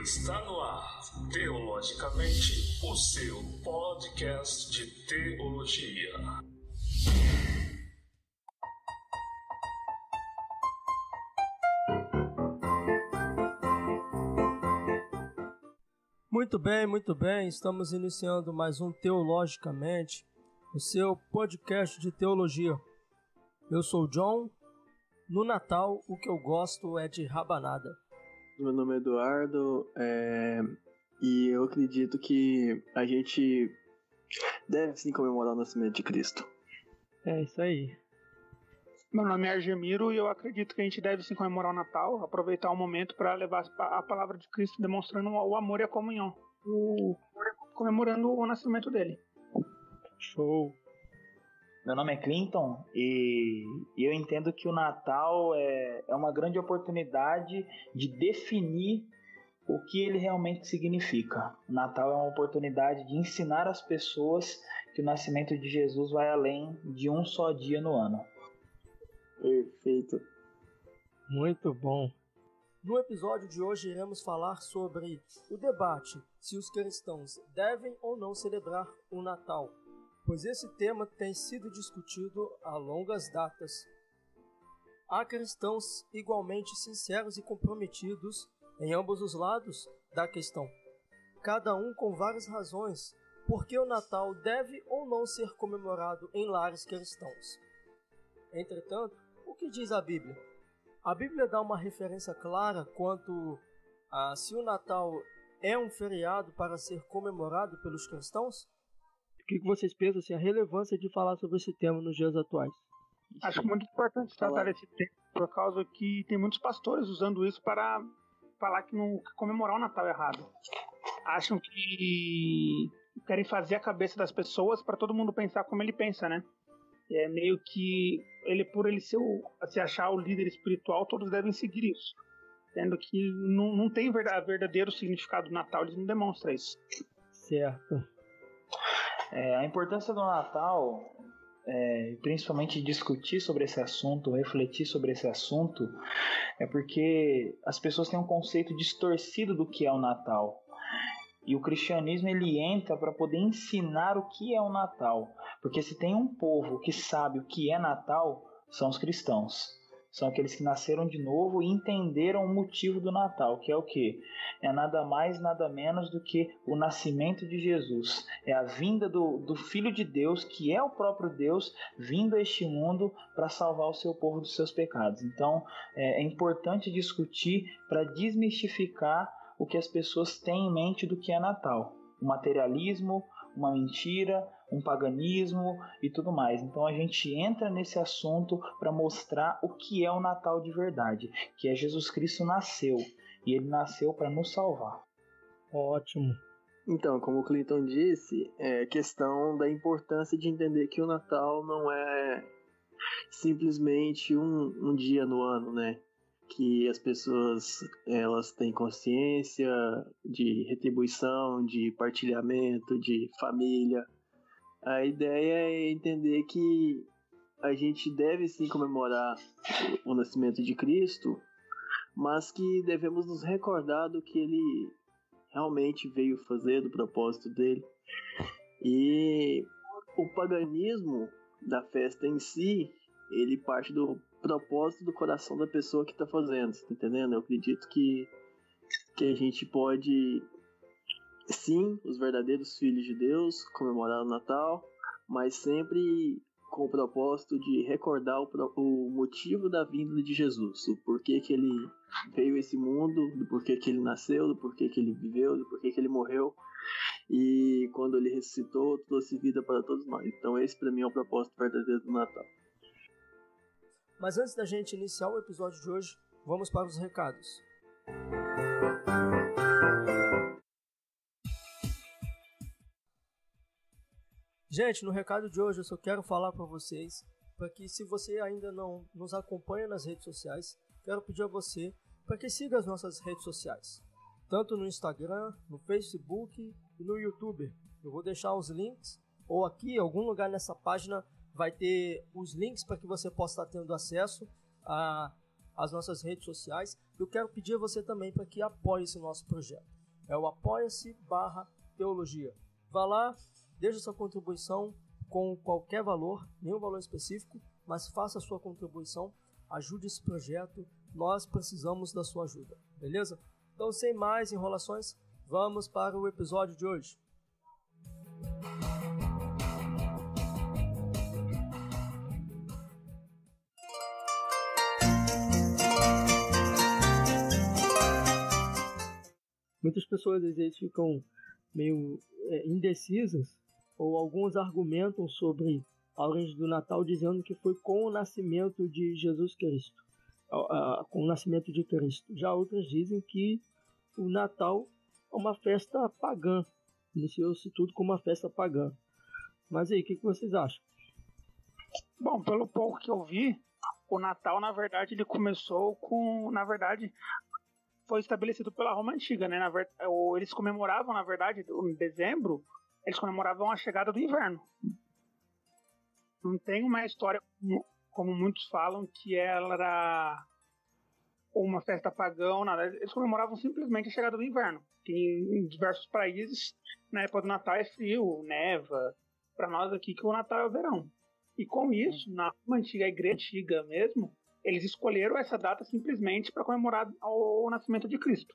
Está no ar, Teologicamente, o seu podcast de teologia. Muito bem, estamos iniciando mais um Teologicamente, o seu podcast de teologia. Eu sou o John. No Natal, o que eu gosto é de rabanada. Meu nome é Eduardo, e eu acredito que a gente deve sim comemorar o nascimento de Cristo. É isso aí. Meu nome é Argemiro e eu acredito que a gente deve sim comemorar o Natal, aproveitar o momento para levar a palavra de Cristo, demonstrando o amor e a comunhão, comemorando o nascimento dele. Show! Meu nome é Clinton e eu entendo que o Natal é uma grande oportunidade de definir o que ele realmente significa. O Natal é uma oportunidade de ensinar as pessoas que o nascimento de Jesus vai além de um só dia no ano. Perfeito. Muito bom. No episódio de hoje iremos falar sobre o debate se os cristãos devem ou não celebrar o Natal, pois esse tema tem sido discutido a longas datas. Há cristãos igualmente sinceros e comprometidos em ambos os lados da questão, cada um com várias razões por que o Natal deve ou não ser comemorado em lares cristãos. Entretanto, o que diz a Bíblia? A Bíblia dá uma referência clara quanto a se o Natal é um feriado para ser comemorado pelos cristãos? O que vocês pensam, assim, a relevância de falar sobre esse tema nos dias atuais? Acho muito importante tratar esse tema, por causa que tem muitos pastores usando isso para falar que comemorar o Natal é errado. Acham que querem fazer a cabeça das pessoas para todo mundo pensar como ele pensa, né? É meio que por ele se achar o líder espiritual, todos devem seguir isso. Sendo que não tem verdadeiro significado do Natal, eles não demonstram isso. Certo. A importância do Natal, principalmente discutir sobre esse assunto, refletir sobre esse assunto, é porque as pessoas têm um conceito distorcido do que é o Natal. E o cristianismo ele entra para poder ensinar o que é o Natal. Porque se tem um povo que sabe o que é Natal, são os cristãos. São aqueles que nasceram de novo e entenderam o motivo do Natal, que é o quê? É nada mais, nada menos do que o nascimento de Jesus. É a vinda do Filho de Deus, que é o próprio Deus, vindo a este mundo para salvar o seu povo dos seus pecados. Então, é importante discutir para desmistificar o que as pessoas têm em mente do que é Natal. O materialismo, uma mentira, um paganismo e tudo mais. Então a gente entra nesse assunto para mostrar o que é o Natal de verdade, que é Jesus Cristo nasceu, e ele nasceu para nos salvar. Ótimo. Então, como o Clinton disse, é questão da importância de entender que o Natal não é simplesmente um dia no ano, né? Que as pessoas elas têm consciência de retribuição, de partilhamento, de família. A ideia é entender que a gente deve sim comemorar o nascimento de Cristo, mas que devemos nos recordar do que ele realmente veio fazer, do propósito dele. E o paganismo da festa em si, ele parte do propósito do coração da pessoa que está fazendo, tá entendendo? Eu acredito que a gente pode, sim, os verdadeiros filhos de Deus, comemorar o Natal, mas sempre com o propósito de recordar o motivo da vinda de Jesus, o porquê que ele veio a esse mundo, do porquê que ele nasceu, do porquê que ele viveu, do porquê que ele morreu, e quando ele ressuscitou, trouxe vida para todos nós. Então esse para mim é o propósito verdadeiro do Natal. Mas antes da gente iniciar o episódio de hoje, vamos para os recados. Gente, no recado de hoje eu só quero falar para vocês, para que se você ainda não nos acompanha nas redes sociais, quero pedir a você para que siga as nossas redes sociais, tanto no Instagram, no Facebook e no YouTube. Eu vou deixar os links, ou aqui, em algum lugar nessa página, vai ter os links para que você possa estar tendo acesso a as nossas redes sociais. Eu quero pedir a você também para que apoie esse nosso projeto. É o apoia-se/teologia. Vá lá, deixe sua contribuição com qualquer valor, nenhum valor específico, mas faça a sua contribuição, ajude esse projeto, nós precisamos da sua ajuda, beleza? Então, sem mais enrolações, vamos para o episódio de hoje. Muitas pessoas às vezes ficam meio indecisas, ou alguns argumentam sobre a origem do Natal dizendo que foi com o nascimento de Jesus Cristo, com o nascimento de Cristo. Já outras dizem que o Natal é uma festa pagã, iniciou-se tudo como uma festa pagã. Mas aí, o que vocês acham? Bom, pelo pouco que eu vi, o Natal, na verdade, ele começou com... Na verdade, foi estabelecido pela Roma Antiga, né? Eles comemoravam, na verdade, em dezembro, eles comemoravam a chegada do inverno. Não tem uma história, como muitos falam, que ela era uma festa pagã, nada. Eles comemoravam simplesmente a chegada do inverno. Em diversos países, na época do Natal é frio, neva. Para nós aqui, que o Natal é o verão. E com isso, na Roma Antiga, a igreja antiga mesmo, eles escolheram essa data simplesmente para comemorar o nascimento de Cristo.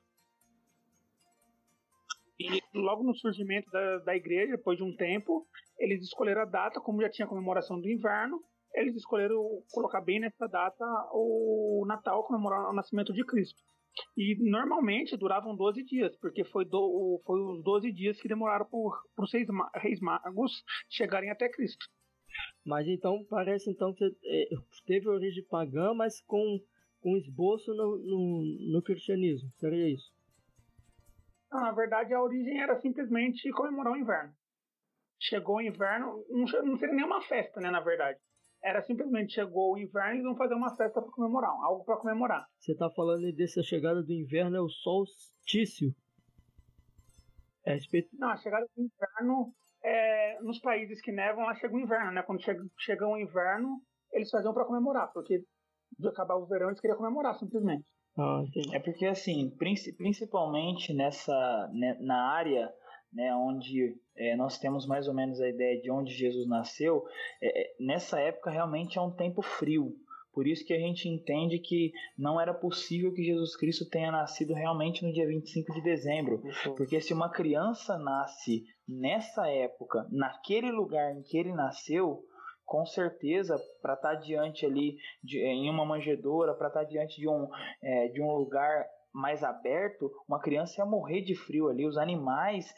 E logo no surgimento da igreja, depois de um tempo, eles escolheram a data, como já tinha a comemoração do inverno, eles escolheram colocar bem nessa data o Natal, comemorar o nascimento de Cristo. E normalmente duravam 12 dias, porque foi os 12 dias que demoraram para os reis magos chegarem até Cristo. Mas então, parece então que teve origem pagã, mas com esboço no cristianismo. Seria isso? Não, na verdade, a origem era simplesmente comemorar o inverno. Chegou o inverno, não seria nem uma festa, né, na verdade. Era simplesmente, chegou o inverno e eles vão fazer uma festa para comemorar, algo para comemorar. Você está falando dessa chegada do inverno, é o solstício? Não, a chegada do inverno... nos países que nevam, lá chega o inverno, né? Quando chega o inverno, eles faziam para comemorar, porque de acabar o verão eles queriam comemorar, simplesmente. É porque, assim, principalmente na área, né, onde nós temos mais ou menos a ideia de onde Jesus nasceu, nessa época realmente é um tempo frio. Por isso que a gente entende que não era possível que Jesus Cristo tenha nascido realmente no dia 25 de dezembro. Porque se uma criança nasce nessa época, naquele lugar em que ele nasceu, com certeza, para estar diante ali em uma manjedoura, para estar diante de um lugar mais aberto, uma criança ia morrer de frio ali. Os animais,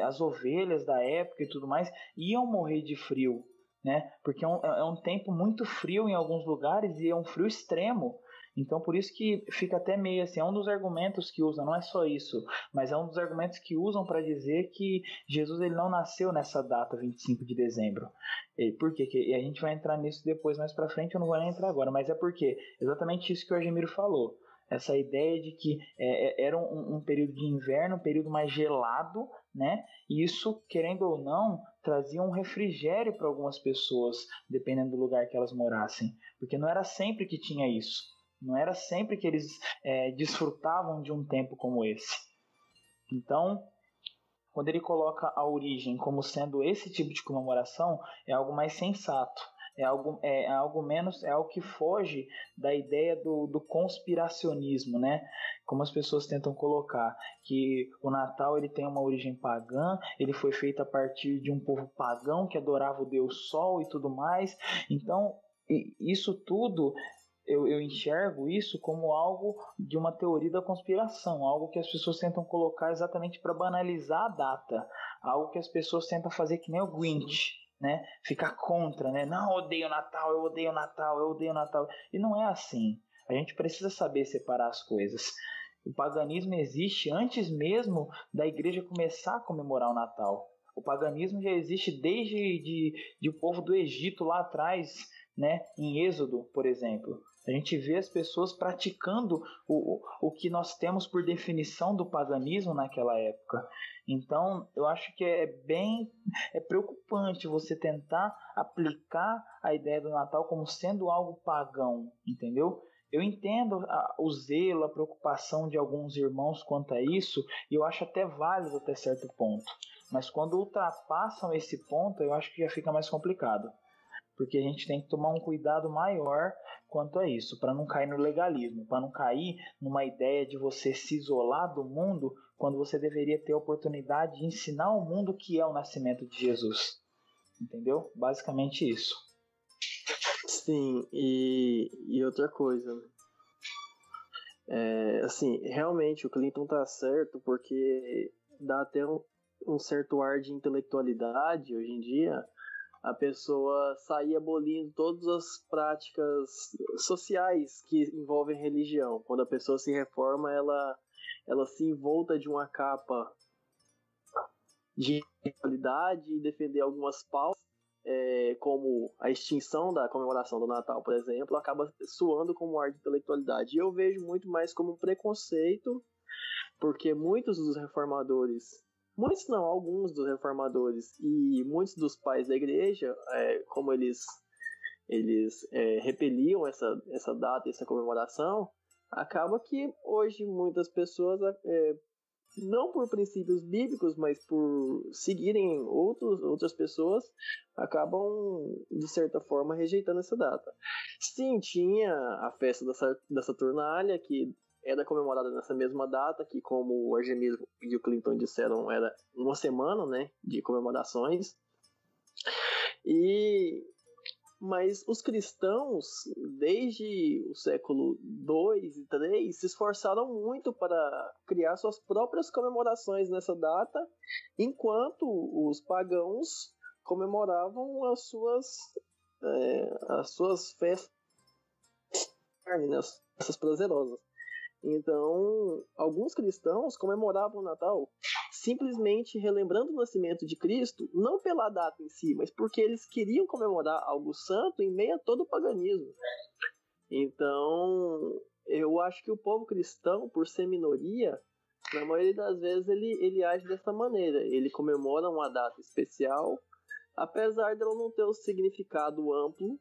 as ovelhas da época e tudo mais, iam morrer de frio. Né? Porque é um tempo muito frio em alguns lugares e é um frio extremo. Então, por isso que fica até meio assim, é um dos argumentos que usam, não é só isso, mas é um dos argumentos que usam para dizer que Jesus ele não nasceu nessa data, 25 de dezembro. Por quê? E a gente vai entrar nisso depois, mais para frente, eu não vou nem entrar agora, mas é porque exatamente isso que o Argemiro falou. Essa ideia de que era um período de inverno, um período mais gelado, né? E isso, querendo ou não, trazia um refrigério para algumas pessoas, dependendo do lugar que elas morassem. Porque não era sempre que tinha isso. Não era sempre que eles desfrutavam de um tempo como esse. Então, quando ele coloca a origem como sendo esse tipo de comemoração, é algo mais sensato. É algo menos, é algo que foge da ideia do conspiracionismo, né? Como as pessoas tentam colocar, que o Natal ele tem uma origem pagã, ele foi feito a partir de um povo pagão que adorava o Deus Sol e tudo mais. Então, isso tudo, eu enxergo isso como algo de uma teoria da conspiração, algo que as pessoas tentam colocar exatamente para banalizar a data, algo que as pessoas tentam fazer que nem o Grinch. Né? Ficar contra, né? Não, eu odeio Natal, eu odeio Natal, eu odeio Natal. E não é assim. A gente precisa saber separar as coisas. O paganismo existe antes mesmo da igreja começar a comemorar o Natal. O paganismo já existe desde o povo do Egito lá atrás, né? Em Êxodo, por exemplo. A gente vê as pessoas praticando o que nós temos por definição do paganismo naquela época. Então, eu acho que é preocupante você tentar aplicar a ideia do Natal como sendo algo pagão, entendeu? Eu entendo o zelo, a preocupação de alguns irmãos quanto a isso, e eu acho até válido até certo ponto. Mas quando ultrapassam esse ponto, eu acho que já fica mais complicado. Porque a gente tem que tomar um cuidado maior quanto a isso, para não cair no legalismo, para não cair numa ideia de você se isolar do mundo, quando você deveria ter a oportunidade de ensinar ao mundo o que é o nascimento de Jesus. Entendeu? Basicamente isso. Sim, e outra coisa, assim, realmente o Clinton tá certo, porque dá até um certo ar de intelectualidade hoje em dia, a pessoa sair abolindo todas as práticas sociais que envolvem religião. Quando a pessoa se reforma, ela se envolta de uma capa de intelectualidade e defender algumas pautas, como a extinção da comemoração do Natal, por exemplo, acaba soando como um ar de intelectualidade. E eu vejo muito mais como um preconceito, porque muitos dos reformadores, muitos não, alguns dos reformadores e muitos dos pais da igreja, como eles repeliam essa data, essa comemoração, acaba que hoje muitas pessoas, não por princípios bíblicos, mas por seguirem outras pessoas, acabam, de certa forma, rejeitando essa data. Sim, tinha a festa da Saturnália, que era comemorada nessa mesma data, que, como o Argenis e o Clinton disseram, era uma semana, né, de comemorações. Mas os cristãos, desde o século II e III, se esforçaram muito para criar suas próprias comemorações nessa data, enquanto os pagãos comemoravam as suas festas, né, as festas prazerosas. Então, alguns cristãos comemoravam o Natal simplesmente relembrando o nascimento de Cristo, não pela data em si, mas porque eles queriam comemorar algo santo em meio a todo o paganismo. Então, eu acho que o povo cristão, por ser minoria, na maioria das vezes ele age dessa maneira. Ele comemora uma data especial, apesar dela não ter o significado amplo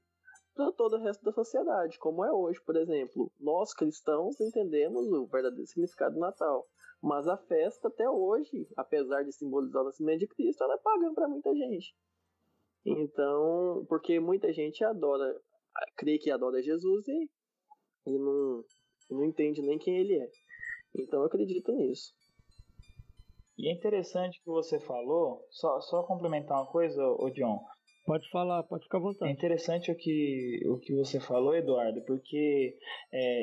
para todo o resto da sociedade, como é hoje, por exemplo. Nós, cristãos, entendemos o verdadeiro significado do Natal. Mas a festa, até hoje, apesar de simbolizar o nascimento de Cristo, ela é pagã para muita gente. Então, porque muita gente crê que adora Jesus e não entende nem quem ele é. Então eu acredito nisso. E é interessante que você falou, só complementar uma coisa, ô John. Pode falar, pode ficar à vontade. É interessante o que você falou, Eduardo, porque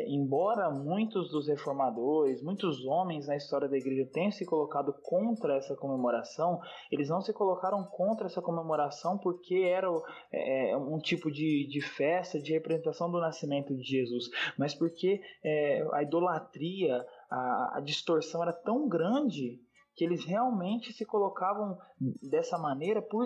embora muitos dos reformadores, muitos homens na história da igreja tenham se colocado contra essa comemoração, eles não se colocaram contra essa comemoração porque era um tipo de festa, de representação do nascimento de Jesus, mas porque a idolatria, a distorção era tão grande que eles realmente se colocavam dessa maneira por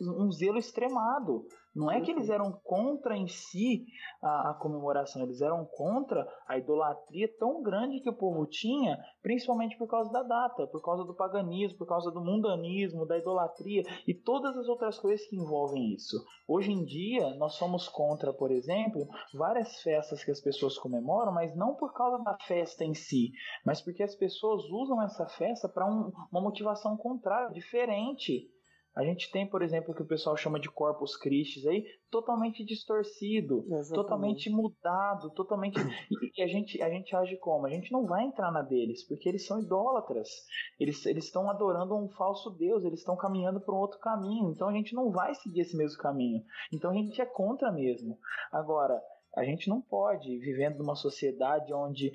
um zelo extremado. Não é que eles eram contra em si a comemoração, eles eram contra a idolatria tão grande que o povo tinha, principalmente por causa da data, por causa do paganismo, por causa do mundanismo, da idolatria e todas as outras coisas que envolvem isso. Hoje em dia, nós somos contra, por exemplo, várias festas que as pessoas comemoram, mas não por causa da festa em si, mas porque as pessoas usam essa festa para uma motivação contrária, diferente. A gente tem, por exemplo, o que o pessoal chama de Corpus Christi aí, totalmente distorcido, exatamente, totalmente mudado, totalmente... E a gente age como? A gente não vai entrar na deles, porque eles são idólatras. Eles estão adorando um falso Deus, eles estão caminhando para um outro caminho. Então a gente não vai seguir esse mesmo caminho. Então a gente é contra mesmo. Agora, a gente não pode, vivendo numa sociedade onde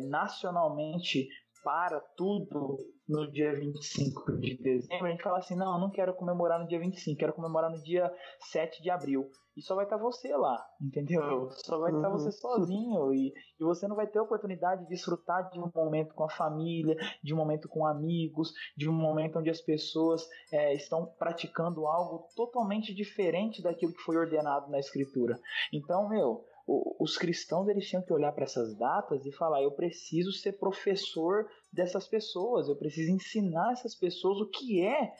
nacionalmente para tudo no dia 25 de dezembro, a gente fala assim, não quero comemorar no dia 25, quero comemorar no dia 7 de abril. E só vai estar você lá, entendeu? Só vai estar você sozinho e você não vai ter a oportunidade de desfrutar de um momento com a família, de um momento com amigos, de um momento onde as pessoas estão praticando algo totalmente diferente daquilo que foi ordenado na Escritura. Então, os cristãos eles tinham que olhar para essas datas e falar, eu preciso ser professor dessas pessoas, eu preciso ensinar essas pessoas o que é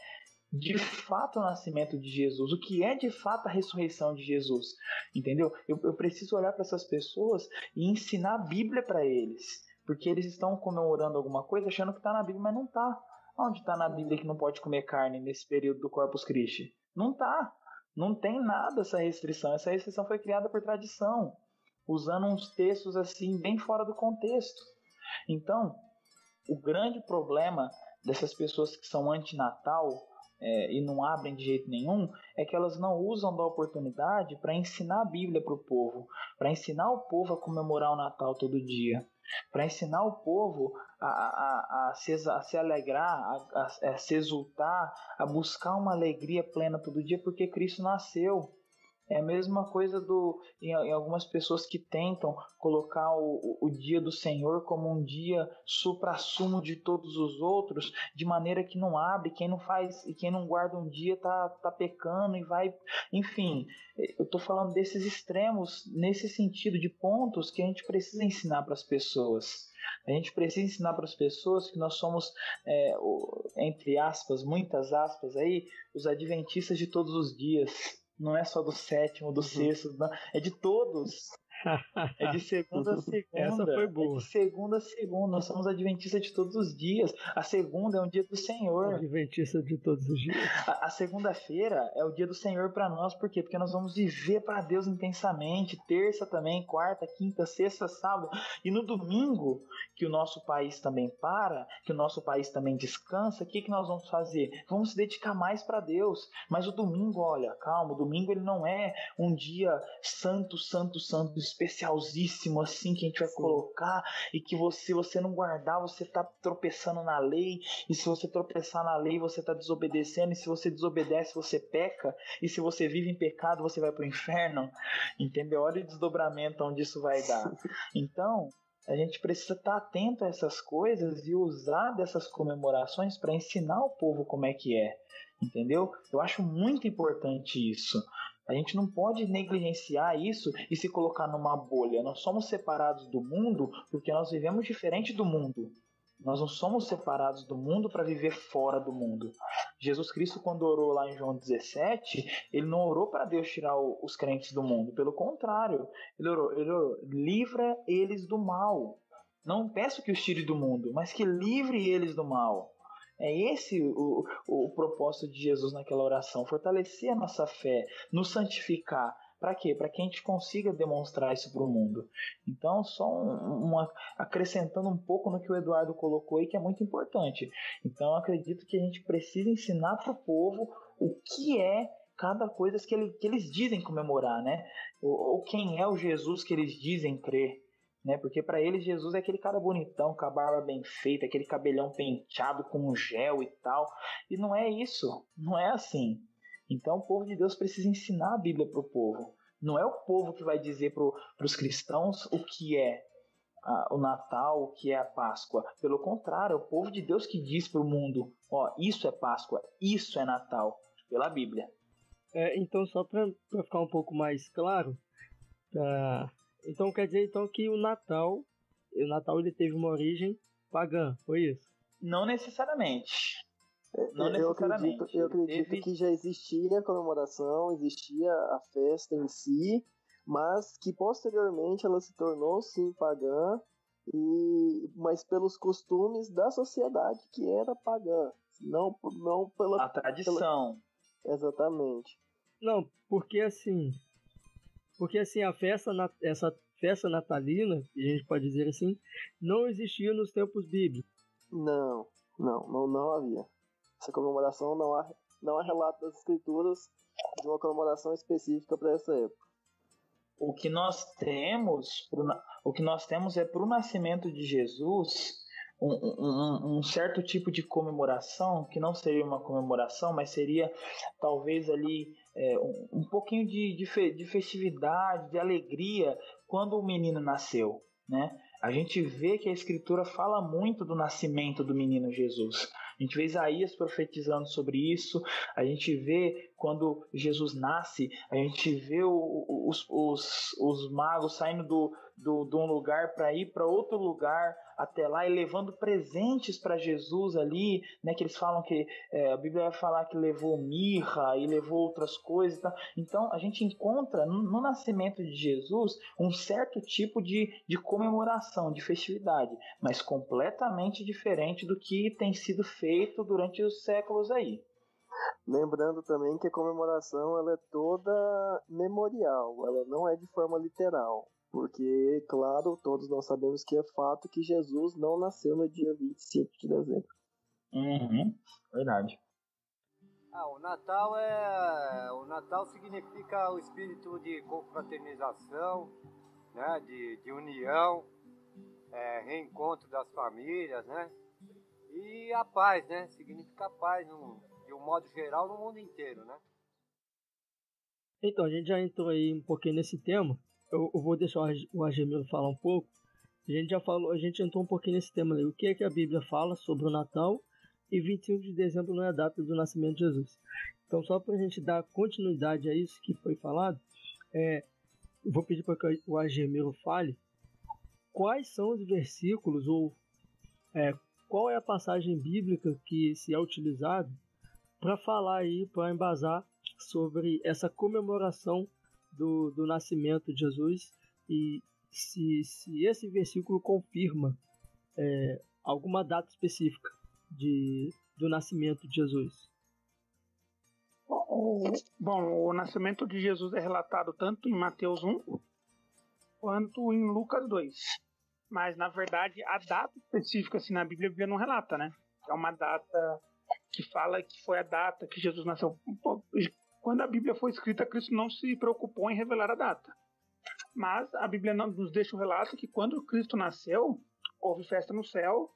de fato o nascimento de Jesus, o que é de fato a ressurreição de Jesus, entendeu? Eu preciso olhar para essas pessoas e ensinar a Bíblia para eles, porque eles estão comemorando alguma coisa achando que está na Bíblia, mas não está. Onde está na Bíblia que não pode comer carne nesse período do Corpus Christi? Não está. Não tem nada essa restrição. Essa restrição foi criada por tradição, usando uns textos assim bem fora do contexto. Então, o grande problema dessas pessoas que são anti-Natal e não abrem de jeito nenhum é que elas não usam da oportunidade para ensinar a Bíblia para o povo, para ensinar o povo a comemorar o Natal todo dia, para ensinar o povo a se alegrar, a se exultar, a buscar uma alegria plena todo dia, porque Cristo nasceu. É a mesma coisa em algumas pessoas que tentam colocar o dia do Senhor como um dia suprassumo de todos os outros, de maneira que não abre, quem não faz e quem não guarda um dia tá pecando e vai... Enfim, eu estou falando desses extremos, nesse sentido de pontos que a gente precisa ensinar para as pessoas. A gente precisa ensinar para as pessoas que nós somos, entre aspas, muitas aspas aí, os adventistas de todos os dias. Não é só do sétimo, do sexto, não. É de todos. É de segunda a segunda. Essa foi boa. É de segunda a segunda. Nós somos adventistas de todos os dias. A segunda é um dia do Senhor. Adventista de todos os dias. A segunda-feira é o dia do Senhor para nós. Por quê? Porque nós vamos viver para Deus intensamente. Terça também, quarta, quinta, sexta, sábado. E no domingo, que o nosso país também para, que o nosso país também descansa, o que nós vamos fazer? Vamos se dedicar mais para Deus. Mas o domingo, olha, calma, o domingo ele não é um dia santo, santo, santo, especialzíssimo assim que a gente vai colocar e que se você não guardar, você tá tropeçando na lei, e se você tropeçar na lei, você tá desobedecendo, e se você desobedece, você peca, e se você vive em pecado, você vai pro inferno, entendeu? Olha o desdobramento onde isso vai dar. Então, a gente precisa estar atento a essas coisas e usar dessas comemorações para ensinar o povo como é que é, entendeu? Eu acho muito importante isso. A gente não pode negligenciar isso e se colocar numa bolha. Nós somos separados do mundo porque nós vivemos diferente do mundo. Nós não somos separados do mundo para viver fora do mundo. Jesus Cristo, quando orou lá em João 17, ele não orou para Deus tirar os crentes do mundo. Pelo contrário, ele orou, livra eles do mal. Não peço que os tire do mundo, mas que livre eles do mal. É esse o propósito de Jesus naquela oração, fortalecer a nossa fé, nos santificar. Para quê? Para que a gente consiga demonstrar isso para o mundo. Então, só acrescentando um pouco no que o Eduardo colocou aí, que é muito importante. Então, eu acredito que a gente precisa ensinar para o povo o que é cada coisa que eles dizem comemorar, né? Ou quem é o Jesus que eles dizem crer. Né? Porque para eles Jesus é aquele cara bonitão, com a barba bem feita, aquele cabelhão penteado com um gel e tal. E não é isso, não é assim. Então o povo de Deus precisa ensinar a Bíblia para o povo. Não é o povo que vai dizer para os cristãos o que é o Natal, o que é a Páscoa. Pelo contrário, é o povo de Deus que diz para o mundo, ó, isso é Páscoa, isso é Natal, pela Bíblia. Então, só para ficar um pouco mais claro, então quer dizer que o Natal ele teve uma origem pagã, foi isso? Não necessariamente. Eu acredito que já existia a comemoração, existia a festa em si, mas que posteriormente ela se tornou sim pagã, mas pelos costumes da sociedade que era pagã, não pela a tradição. Exatamente. Não, porque assim essa festa natalina, que a gente pode dizer assim, não existia nos tempos bíblicos. Não havia. Essa comemoração não há relato das escrituras de uma comemoração específica para essa época. O que nós temos é para o nascimento de Jesus um certo tipo de comemoração, que não seria uma comemoração, mas seria talvez ali um pouquinho de festividade, de alegria, quando o menino nasceu, né? A gente vê que a Escritura fala muito do nascimento do menino Jesus. A gente vê Isaías profetizando sobre isso, a gente vê quando Jesus nasce, a gente vê os magos saindo de um lugar para ir para outro lugar até lá e levando presentes para Jesus ali, né? Que eles falam que a Bíblia vai falar que levou mirra e levou outras coisas. Tá? Então a gente encontra no nascimento de Jesus um certo tipo de comemoração, de festividade, mas completamente diferente do que tem sido feito durante os séculos aí. Lembrando também que a comemoração ela é toda memorial, ela não é de forma literal. Porque, claro, todos nós sabemos que é fato que Jesus não nasceu no dia 25 de dezembro. Verdade. O Natal significa o espírito de confraternização, né, de união, reencontro das famílias, né? E a paz, né? Significa a paz de um modo geral no mundo inteiro, né? Então, a gente já entrou aí um pouquinho nesse tema. Eu vou deixar o Argemiro falar um pouco. A gente entrou um pouquinho nesse tema aí. O que é que a Bíblia fala sobre o Natal? E 25 de dezembro não é a data do nascimento de Jesus. Então, só para a gente dar continuidade a isso que foi falado, eu vou pedir para que o Argemiro fale quais são os versículos ou qual é a passagem bíblica que se é utilizado para falar aí, para embasar sobre essa comemoração do nascimento de Jesus e se esse versículo confirma alguma data específica do nascimento de Jesus. O nascimento de Jesus é relatado tanto em Mateus 1 quanto em Lucas 2. Mas, na verdade, a data específica assim, na Bíblia, a Bíblia não relata, né? É uma data que fala que foi a data que Jesus nasceu. Quando a Bíblia foi escrita, Cristo não se preocupou em revelar a data. Mas a Bíblia nos deixa o relato que quando Cristo nasceu, houve festa no céu.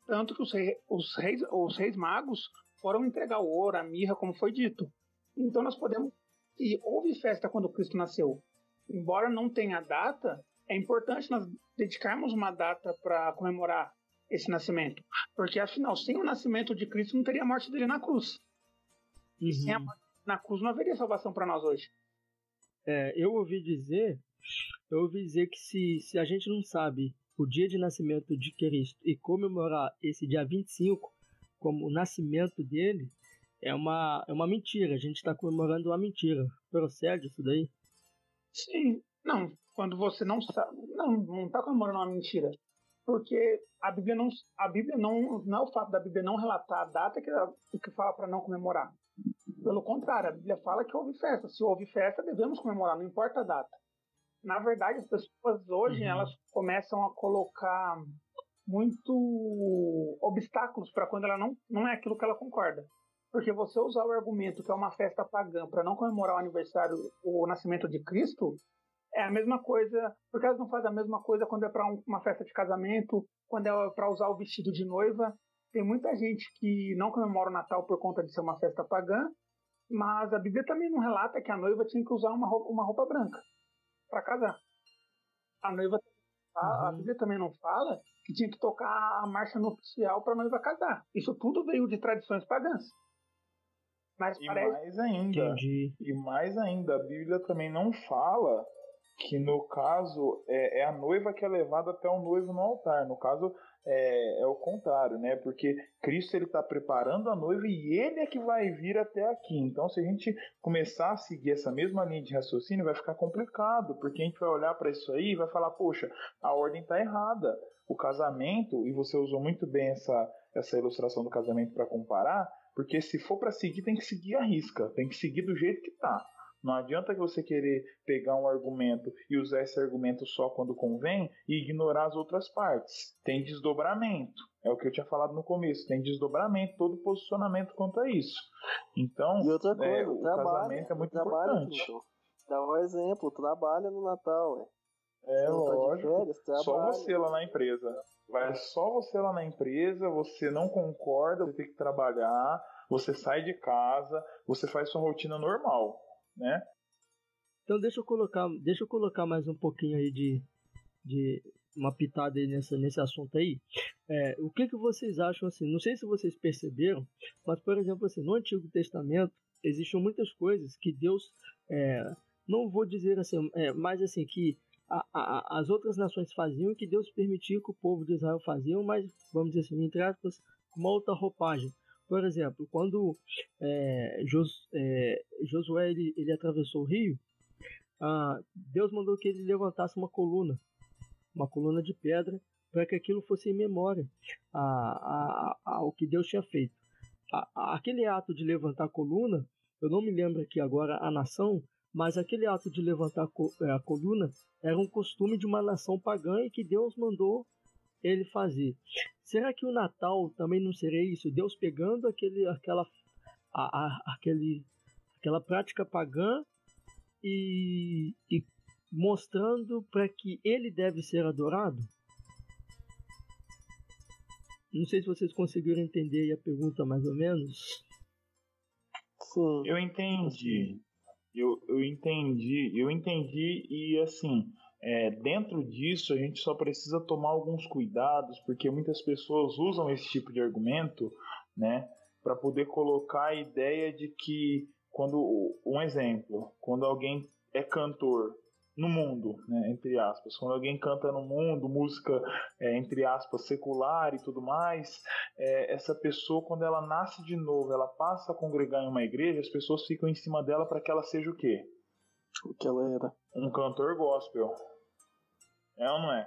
Tanto que os reis magos foram entregar o ouro, a mirra, como foi dito. Então nós podemos... E houve festa quando Cristo nasceu. Embora não tenha data, é importante nós dedicarmos uma data para comemorar esse nascimento. Porque, afinal, sem o nascimento de Cristo, não teria a morte dele na cruz. E sem a morte na cruz, não haveria salvação para nós hoje. Eu ouvi dizer que se a gente não sabe o dia de nascimento de Cristo e comemorar esse dia 25 como o nascimento dele, é uma mentira. A gente está comemorando uma mentira. Procede isso daí? Sim. Não, quando você não sabe... Não está comemorando uma mentira. Porque a Bíblia não é o fato da Bíblia não relatar a data que fala para não comemorar. Pelo contrário, a Bíblia fala que houve festa. Se houve festa, devemos comemorar, não importa a data. Na verdade, as pessoas hoje elas começam a colocar muito obstáculos para quando ela não é aquilo que ela concorda. Porque você usar o argumento que é uma festa pagã para não comemorar o aniversário, o nascimento de Cristo, é a mesma coisa, porque elas não fazem a mesma coisa quando é para uma festa de casamento, quando é para usar o vestido de noiva. Tem muita gente que não comemora o Natal por conta de ser uma festa pagã, mas a Bíblia também não relata que a noiva tinha que usar uma roupa branca para casar. A Bíblia também não fala que tinha que tocar a marcha nupcial para a noiva casar. Isso tudo veio de tradições pagãs. Mas mais ainda, a Bíblia também não fala que no caso é a noiva que é levada até o noivo no altar. No caso é o contrário, né? Porque Cristo ele está preparando a noiva e ele é que vai vir até aqui. Então, se a gente começar a seguir essa mesma linha de raciocínio, vai ficar complicado, porque a gente vai olhar para isso aí e vai falar, poxa, a ordem está errada. O casamento, e você usou muito bem essa ilustração do casamento para comparar, porque se for para seguir, tem que seguir à risca, tem que seguir do jeito que está. Não adianta que você querer pegar um argumento e usar esse argumento só quando convém e ignorar as outras partes. Tem desdobramento. É o que eu tinha falado no começo. Tem desdobramento, todo posicionamento quanto a isso. Então, e outra coisa, o casamento é muito importante. Dá um exemplo, trabalha no Natal. Lógico. Férias, só você lá na empresa. Vai só você lá na empresa, você não concorda, você tem que trabalhar, você sai de casa, você faz sua rotina normal. Né? Então deixa eu colocar mais um pouquinho aí de uma pitada aí nesse assunto aí. O que vocês acham assim? Não sei se vocês perceberam, mas por exemplo assim, no Antigo Testamento existiam muitas coisas que Deus, não vou dizer assim, mas assim que as outras nações faziam e que Deus permitiu que o povo de Israel faziam, mas, vamos dizer assim, entre aspas, com uma outra roupagem. Por exemplo, quando Josué ele atravessou o rio, Deus mandou que ele levantasse uma coluna de pedra, para que aquilo fosse em memória ao que Deus tinha feito. Aquele ato de levantar a coluna, eu não me lembro aqui agora a nação, mas aquele ato de levantar a coluna era um costume de uma nação pagã e que Deus mandou ele fazer. Será que o Natal também não seria isso? Deus pegando aquela prática pagã e mostrando para que ele deve ser adorado? Não sei se vocês conseguiram entender a pergunta mais ou menos. Sim. Eu entendi. Eu entendi e assim, dentro disso a gente só precisa tomar alguns cuidados, porque muitas pessoas usam esse tipo de argumento, né, para poder colocar a ideia de que um exemplo, quando alguém é cantor no mundo, né, entre aspas, quando alguém canta no mundo, música, entre aspas, secular e tudo mais, essa pessoa, quando ela nasce de novo, ela passa a congregar em uma igreja, as pessoas ficam em cima dela para que ela seja o quê? O que ela era. Um cantor gospel. É ou não é?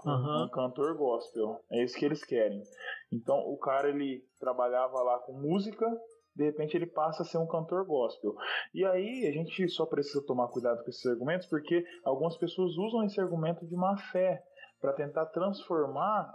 Uhum. Um cantor gospel. É isso que eles querem. Então, o cara, ele trabalhava lá com música, de repente ele passa a ser um cantor gospel. E aí a gente só precisa tomar cuidado com esses argumentos, porque algumas pessoas usam esse argumento de má fé para tentar transformar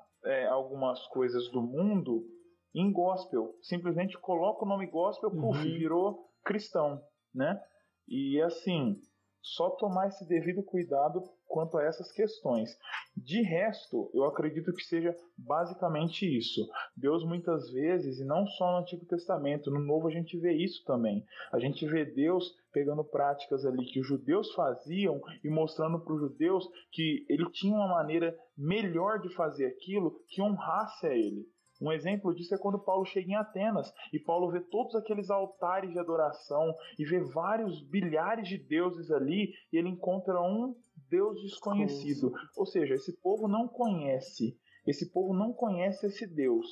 algumas coisas do mundo em gospel. Simplesmente coloca o nome gospel, virou cristão, né? E assim, só tomar esse devido cuidado quanto a essas questões. De resto, eu acredito que seja basicamente isso. Deus muitas vezes, e não só no Antigo Testamento, no Novo a gente vê isso também. A gente vê Deus pegando práticas ali que os judeus faziam e mostrando para os judeus que ele tinha uma maneira melhor de fazer aquilo que honrasse a ele. Um exemplo disso é quando Paulo chega em Atenas e Paulo vê todos aqueles altares de adoração e vê vários bilhares de deuses ali e ele encontra um Deus desconhecido. Ou seja, esse povo não conhece esse Deus,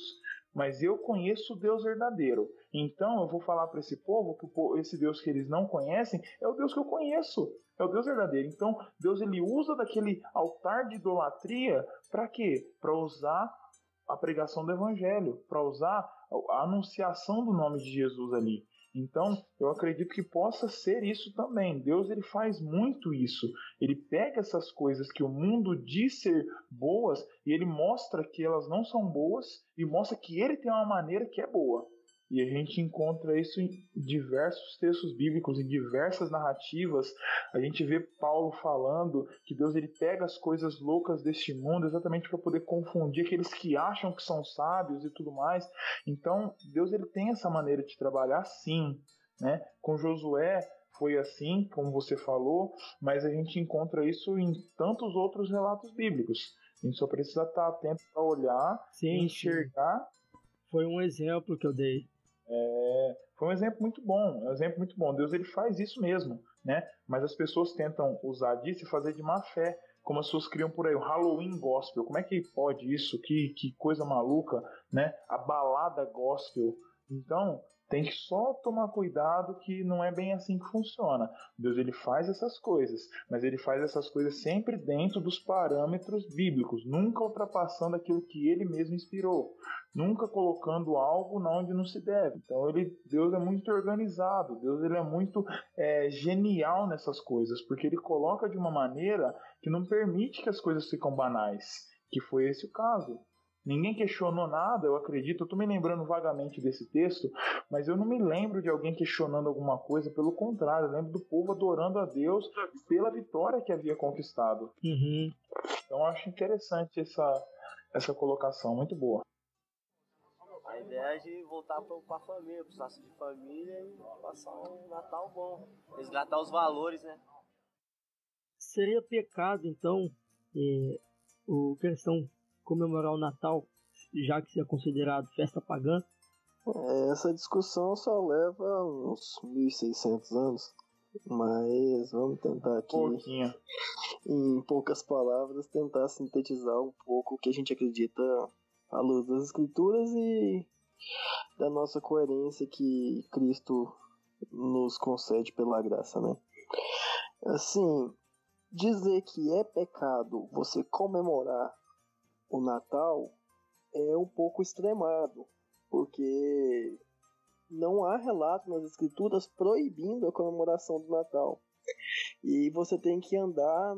mas eu conheço o Deus verdadeiro. Então eu vou falar para esse povo que esse Deus que eles não conhecem é o Deus que eu conheço. É o Deus verdadeiro. Então Deus ele usa daquele altar de idolatria para quê? Para usar a pregação do evangelho, para usar a anunciação do nome de Jesus ali. Então, eu acredito que possa ser isso também. Deus ele faz muito isso. Ele pega essas coisas que o mundo diz ser boas e ele mostra que elas não são boas e mostra que ele tem uma maneira que é boa. E a gente encontra isso em diversos textos bíblicos, em diversas narrativas. A gente vê Paulo falando que Deus ele pega as coisas loucas deste mundo exatamente para poder confundir aqueles que acham que são sábios e tudo mais. Então, Deus ele tem essa maneira de trabalhar sim, né? Com Josué foi assim, como você falou, mas a gente encontra isso em tantos outros relatos bíblicos. A gente só precisa estar atento para olhar e enxergar. Sim. Foi um exemplo que eu dei. Foi um exemplo muito bom, Deus ele faz isso mesmo, né? Mas as pessoas tentam usar disso e fazer de má fé, como as pessoas criam por aí, o Halloween gospel. Como é que pode isso? Que coisa maluca, né? A balada gospel. Então, tem que só tomar cuidado que não é bem assim que funciona. Deus ele faz essas coisas, mas ele faz essas coisas sempre dentro dos parâmetros bíblicos, nunca ultrapassando aquilo que ele mesmo inspirou, nunca colocando algo onde não se deve. Então Deus é muito organizado, Deus ele é muito genial nessas coisas, porque ele coloca de uma maneira que não permite que as coisas ficam banais, que foi esse o caso. Ninguém questionou nada, eu acredito. Eu estou me lembrando vagamente desse texto, mas eu não me lembro de alguém questionando alguma coisa. Pelo contrário, eu lembro do povo adorando a Deus pela vitória que havia conquistado. Uhum. Então eu acho interessante essa colocação, muito boa. A ideia é de voltar para a família, para o laço de família e passar um Natal bom. Resgatar os valores, né? Seria pecado, então, o cristão comemorar o Natal, já que isso é considerado festa pagã? Essa discussão só leva uns 1.600 anos. Mas vamos tentar aqui, Pouquinho. em poucas palavras, tentar sintetizar um pouco o que a gente acredita à luz das Escrituras e da nossa coerência que Cristo nos concede pela graça, né? Assim, dizer que é pecado você comemorar o Natal é um pouco extremado, porque não há relato nas Escrituras proibindo a comemoração do Natal. E você tem que andar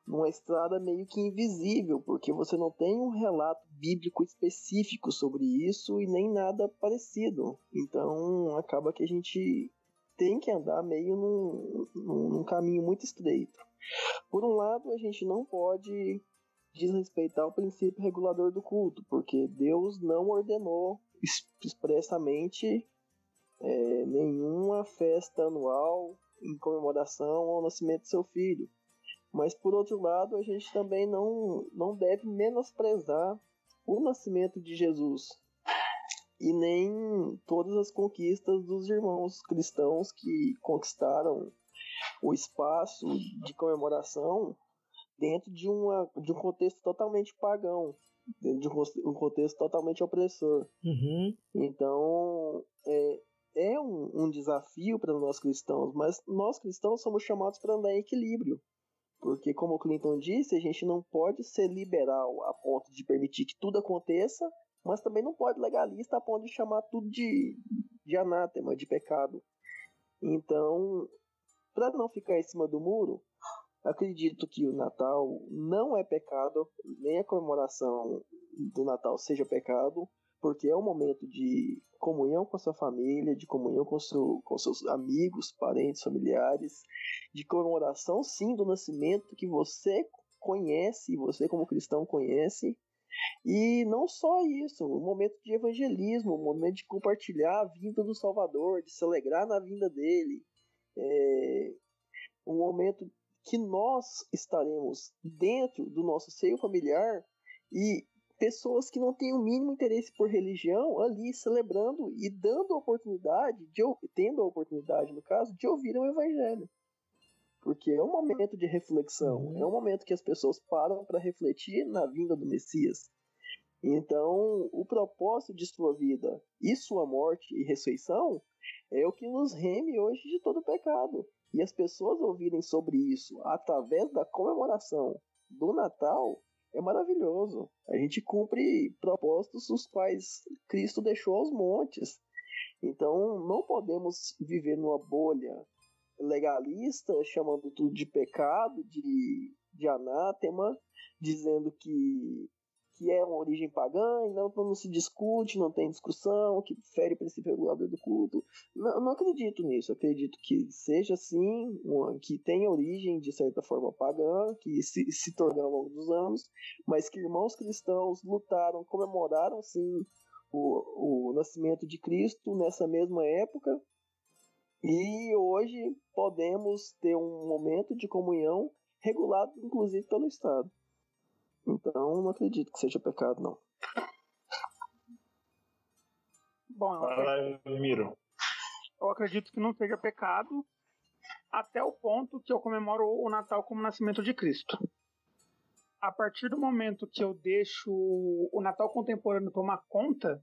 numa estrada meio que invisível, porque você não tem um relato bíblico específico sobre isso e nem nada parecido. Então acaba que a gente tem que andar meio num caminho muito estreito. Por um lado, a gente não pode desrespeitar o princípio regulador do culto, porque Deus não ordenou expressamente nenhuma festa anual em comemoração ao nascimento de seu filho. Mas, por outro lado, a gente também não deve menosprezar o nascimento de Jesus e nem todas as conquistas dos irmãos cristãos que conquistaram o espaço de comemoração dentro de um contexto totalmente pagão, dentro de um contexto totalmente opressor. Uhum. Então, é um desafio para nós cristãos, mas nós cristãos somos chamados para andar em equilíbrio. Porque, como o Clinton disse, a gente não pode ser liberal a ponto de permitir que tudo aconteça, mas também não pode legalista a ponto de chamar tudo de anátema, de pecado. Então, para não ficar em cima do muro, acredito que o Natal não é pecado, nem a comemoração do Natal seja pecado, porque é um momento de comunhão com a sua família, de comunhão com seus amigos, parentes, familiares, de comemoração, sim, do nascimento que você conhece, você como cristão conhece, e não só isso, um momento de evangelismo, um momento de compartilhar a vinda do Salvador, de se alegrar na vinda dele, um momento que nós estaremos dentro do nosso seio familiar e pessoas que não têm o mínimo interesse por religião ali celebrando e tendo a oportunidade, no caso, de ouvir o evangelho. Porque é um momento de reflexão, é um momento que as pessoas param para refletir na vinda do Messias. Então, o propósito de sua vida e sua morte e ressurreição é o que nos reme hoje de todo pecado. E as pessoas ouvirem sobre isso através da comemoração do Natal é maravilhoso. A gente cumpre propósitos os quais Cristo deixou aos montes. Então não podemos viver numa bolha legalista, chamando tudo de pecado, de anátema, dizendo que é uma origem pagã, e não se discute, não tem discussão, que fere o princípio regulador do culto. Não acredito nisso. Acredito que seja sim, que tenha origem de certa forma pagã, que se tornou ao longo dos anos, mas que irmãos cristãos lutaram, comemoraram sim o nascimento de Cristo nessa mesma época, e hoje podemos ter um momento de comunhão regulado inclusive pelo Estado. Então, não acredito que seja pecado, não. Bom, eu acredito que não seja pecado até o ponto que eu comemoro o Natal como nascimento de Cristo. A partir do momento que eu deixo o Natal contemporâneo tomar conta,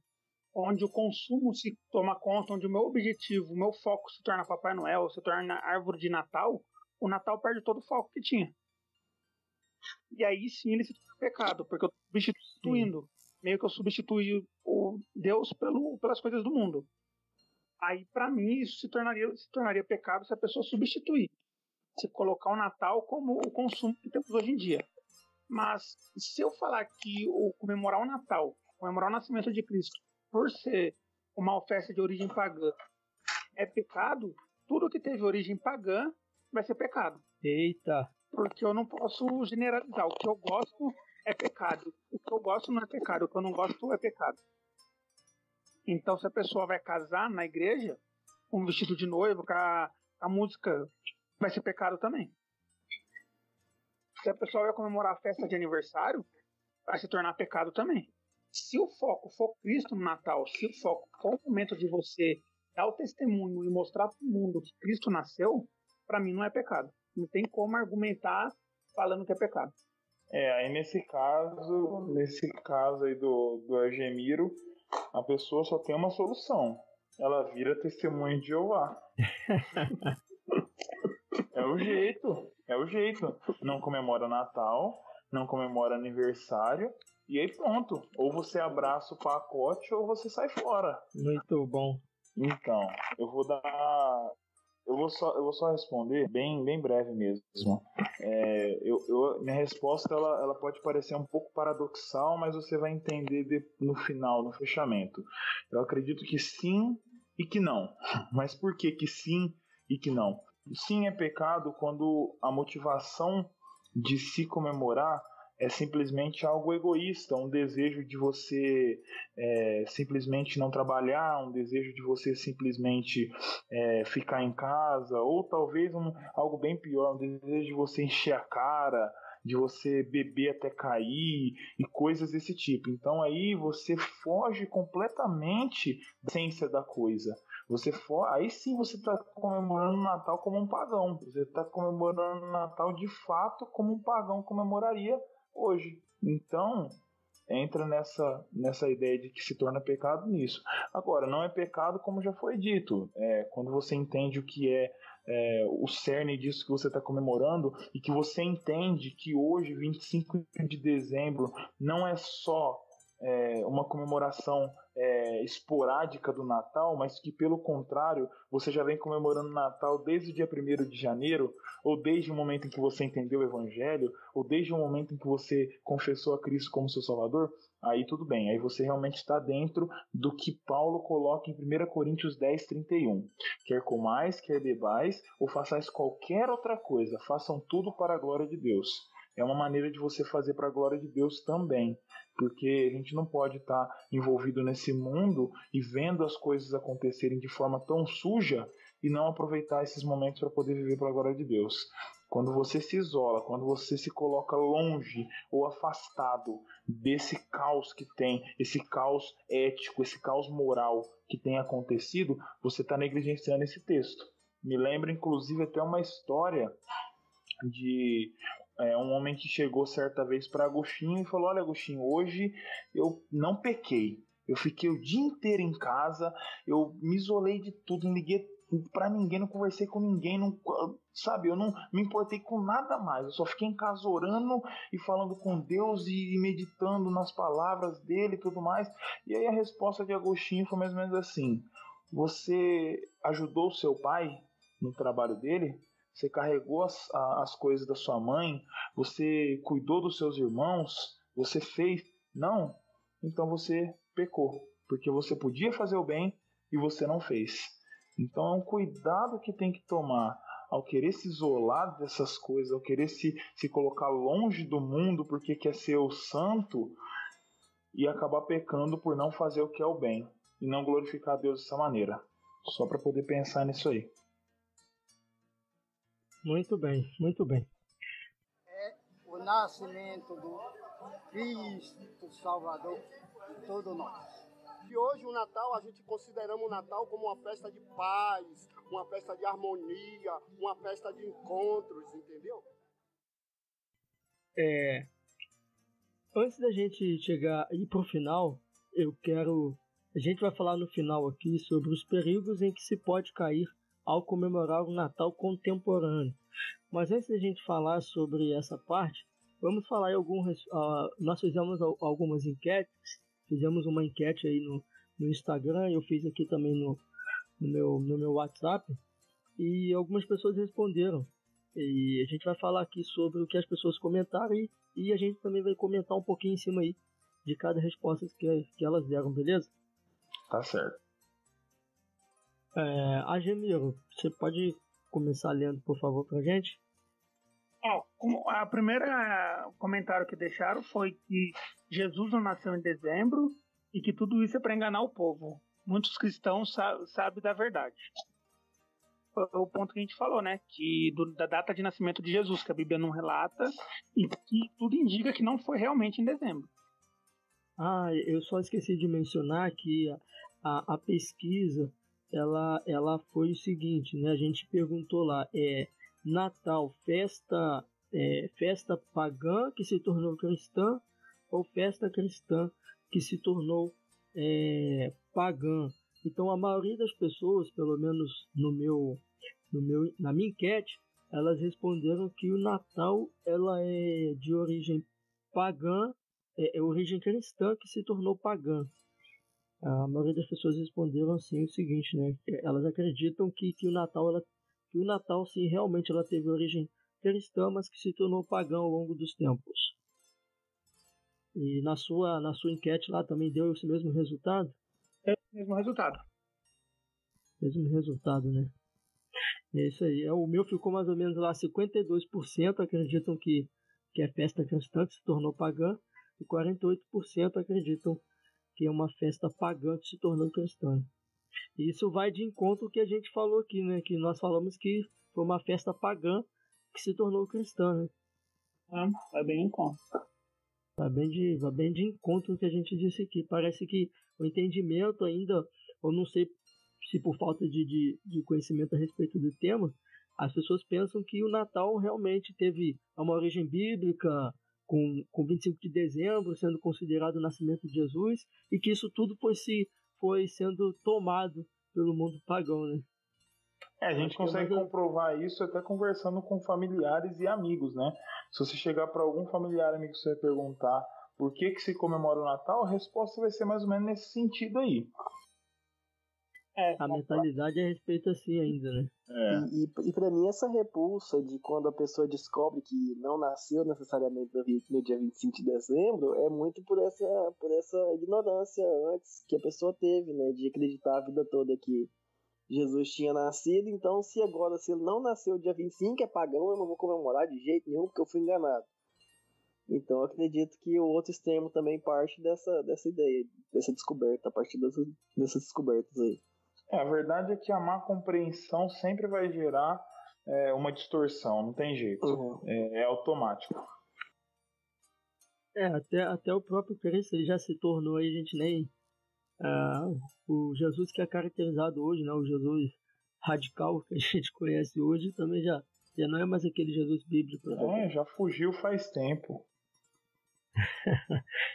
onde o consumo se toma conta, onde o meu objetivo, o meu foco se torna Papai Noel, se torna árvore de Natal, o Natal perde todo o foco que tinha. E aí sim ele se torna pecado, porque eu estou substituindo, meio que eu substituí o Deus pelas coisas do mundo. Aí para mim isso se tornaria pecado se a pessoa substituir, se colocar o Natal como o consumo que temos hoje em dia. Mas se eu falar que o comemorar o Natal, comemorar o nascimento de Cristo, por ser uma festa de origem pagã, é pecado, tudo que teve origem pagã vai ser pecado. Eita! Porque eu não posso generalizar. O que eu gosto é pecado. O que eu gosto não é pecado. O que eu não gosto é pecado. Então, se a pessoa vai casar na igreja, com um vestido de noivo, com a música, vai ser pecado também. Se a pessoa vai comemorar a festa de aniversário, vai se tornar pecado também. Se o foco for Cristo no Natal, se o foco for o momento de você dar o testemunho e mostrar para o mundo que Cristo nasceu, para mim não é pecado. Não tem como argumentar falando que é pecado. Aí nesse caso aí do Argemiro, a pessoa só tem uma solução. Ela vira testemunha de Jeová. É o jeito. Não comemora Natal, não comemora aniversário, e aí pronto. Ou você abraça o pacote ou você sai fora. Muito bom. Então, eu vou só responder bem breve mesmo. Minha resposta ela pode parecer um pouco paradoxal, mas você vai entender no final, no fechamento. Eu acredito que sim e que não. Mas por que sim e que não? Sim, é pecado quando a motivação de se comemorar é simplesmente algo egoísta, um desejo de você simplesmente não trabalhar, um desejo de você simplesmente ficar em casa, ou talvez algo bem pior, um desejo de você encher a cara, de você beber até cair e coisas desse tipo. Então aí você foge completamente da essência da coisa. Aí sim você está comemorando o Natal como um pagão. Você está comemorando o Natal de fato como um pagão comemoraria hoje. Então entra nessa ideia de que se torna pecado nisso. Agora, não é pecado como já foi dito. Quando você entende o que é o cerne disso que você está comemorando e que você entende que hoje, 25 de dezembro, não é só uma comemoração esporádica do Natal, mas que, pelo contrário, você já vem comemorando o Natal desde o dia 1º de janeiro, ou desde o momento em que você entendeu o Evangelho, ou desde o momento em que você confessou a Cristo como seu Salvador, aí tudo bem, aí você realmente está dentro do que Paulo coloca em 1 Coríntios 10:31. Quer comais, quer bebais, ou façais qualquer outra coisa, façam tudo para a glória de Deus. É uma maneira de você fazer para a glória de Deus também, porque a gente não pode estar envolvido nesse mundo e vendo as coisas acontecerem de forma tão suja e não aproveitar esses momentos para poder viver para a glória de Deus. Quando você se isola, quando você se coloca longe ou afastado desse caos que tem, esse caos ético, esse caos moral que tem acontecido, você está negligenciando esse texto. Me lembra, inclusive, até uma história de um homem que chegou certa vez para Agostinho e falou: olha, Agostinho, hoje eu não pequei, eu fiquei o dia inteiro em casa, eu me isolei de tudo, não liguei para ninguém, não conversei com ninguém, eu não me importei com nada mais, eu só fiquei em casa orando e falando com Deus e meditando nas palavras dele e tudo mais. E aí a resposta de Agostinho foi mais ou menos assim: você ajudou o seu pai no trabalho dele? Você carregou as coisas da sua mãe? Você cuidou dos seus irmãos? Você fez? Não? Então você pecou, porque você podia fazer o bem e você não fez. Então é um cuidado que tem que tomar ao querer se isolar dessas coisas, ao querer se colocar longe do mundo porque quer ser o santo e acabar pecando por não fazer o que é o bem e não glorificar a Deus dessa maneira. Só para poder pensar nisso aí. Muito bem, muito bem. É o nascimento do Cristo Salvador de todos nós. E hoje o Natal, a gente consideramos o Natal como uma festa de paz, uma festa de harmonia, uma festa de encontros, entendeu? Antes da gente chegar aí pro final, a gente vai falar no final aqui sobre os perigos em que se pode cair ao comemorar o Natal contemporâneo. Mas antes da gente falar sobre essa parte, vamos falar em nós fizemos algumas enquetes, fizemos uma enquete aí no Instagram, eu fiz aqui também no meu WhatsApp, e algumas pessoas responderam. E a gente vai falar aqui sobre o que as pessoas comentaram e a gente também vai comentar um pouquinho em cima aí de cada resposta que elas deram, beleza? Tá certo. Argemiro, você pode começar lendo, por favor, pra gente? A primeira comentário que deixaram foi que Jesus não nasceu em dezembro e que tudo isso é para enganar o povo. Muitos cristãos sabem da verdade. Foi o ponto que a gente falou, né? Da data de nascimento de Jesus, que a Bíblia não relata e que tudo indica que não foi realmente em dezembro. Eu só esqueci de mencionar que a pesquisa ela foi o seguinte, né? A gente perguntou lá, Natal, festa pagã que se tornou cristã ou festa cristã que se tornou pagã? Então a maioria das pessoas, pelo menos na minha enquete, elas responderam que o Natal ela é de origem pagã, é origem cristã que se tornou pagã. A maioria das pessoas responderam assim o seguinte, né? Elas acreditam que o Natal sim realmente ela teve origem cristã, mas que se tornou pagã ao longo dos tempos. E na sua enquete lá também deu esse mesmo resultado? É o mesmo resultado. Mesmo resultado, né? É isso aí. O meu ficou mais ou menos lá 52% acreditam que é festa cristã que se tornou pagã e 48% acreditam que é uma festa pagã que se tornou cristã. E isso vai de encontro ao que a gente falou aqui, né? Que nós falamos que foi uma festa pagã que se tornou cristã, né? Vai bem em conta. Vai bem de encontro ao que a gente disse aqui. Parece que o entendimento ainda, eu não sei se por falta de conhecimento a respeito do tema, as pessoas pensam que o Natal realmente teve uma origem bíblica, com 25 de dezembro sendo considerado o nascimento de Jesus, e que isso tudo foi sendo tomado pelo mundo pagão, né? A gente consegue comprovar isso até conversando com familiares e amigos, né? Se você chegar para algum familiar amigo e você perguntar por que se comemora o Natal, a resposta vai ser mais ou menos nesse sentido aí. A mentalidade é a respeito assim ainda, né? E para mim essa repulsa de quando a pessoa descobre que não nasceu necessariamente no dia 25 de dezembro é muito por essa ignorância antes que a pessoa teve, né? De acreditar a vida toda que Jesus tinha nascido, então se ele não nasceu dia 25 é pagão, eu não vou comemorar de jeito nenhum porque eu fui enganado. Então eu acredito que o outro extremo também parte dessa ideia, dessa descoberta, a partir dessas descobertas aí. A verdade é que a má compreensão sempre vai gerar uma distorção, não tem jeito. É automático. Até o próprio Cristo ele já se tornou aí, a gente nem... o Jesus que é caracterizado hoje, né, o Jesus radical que a gente conhece hoje, também já não é mais aquele Jesus bíblico. Já fugiu faz tempo.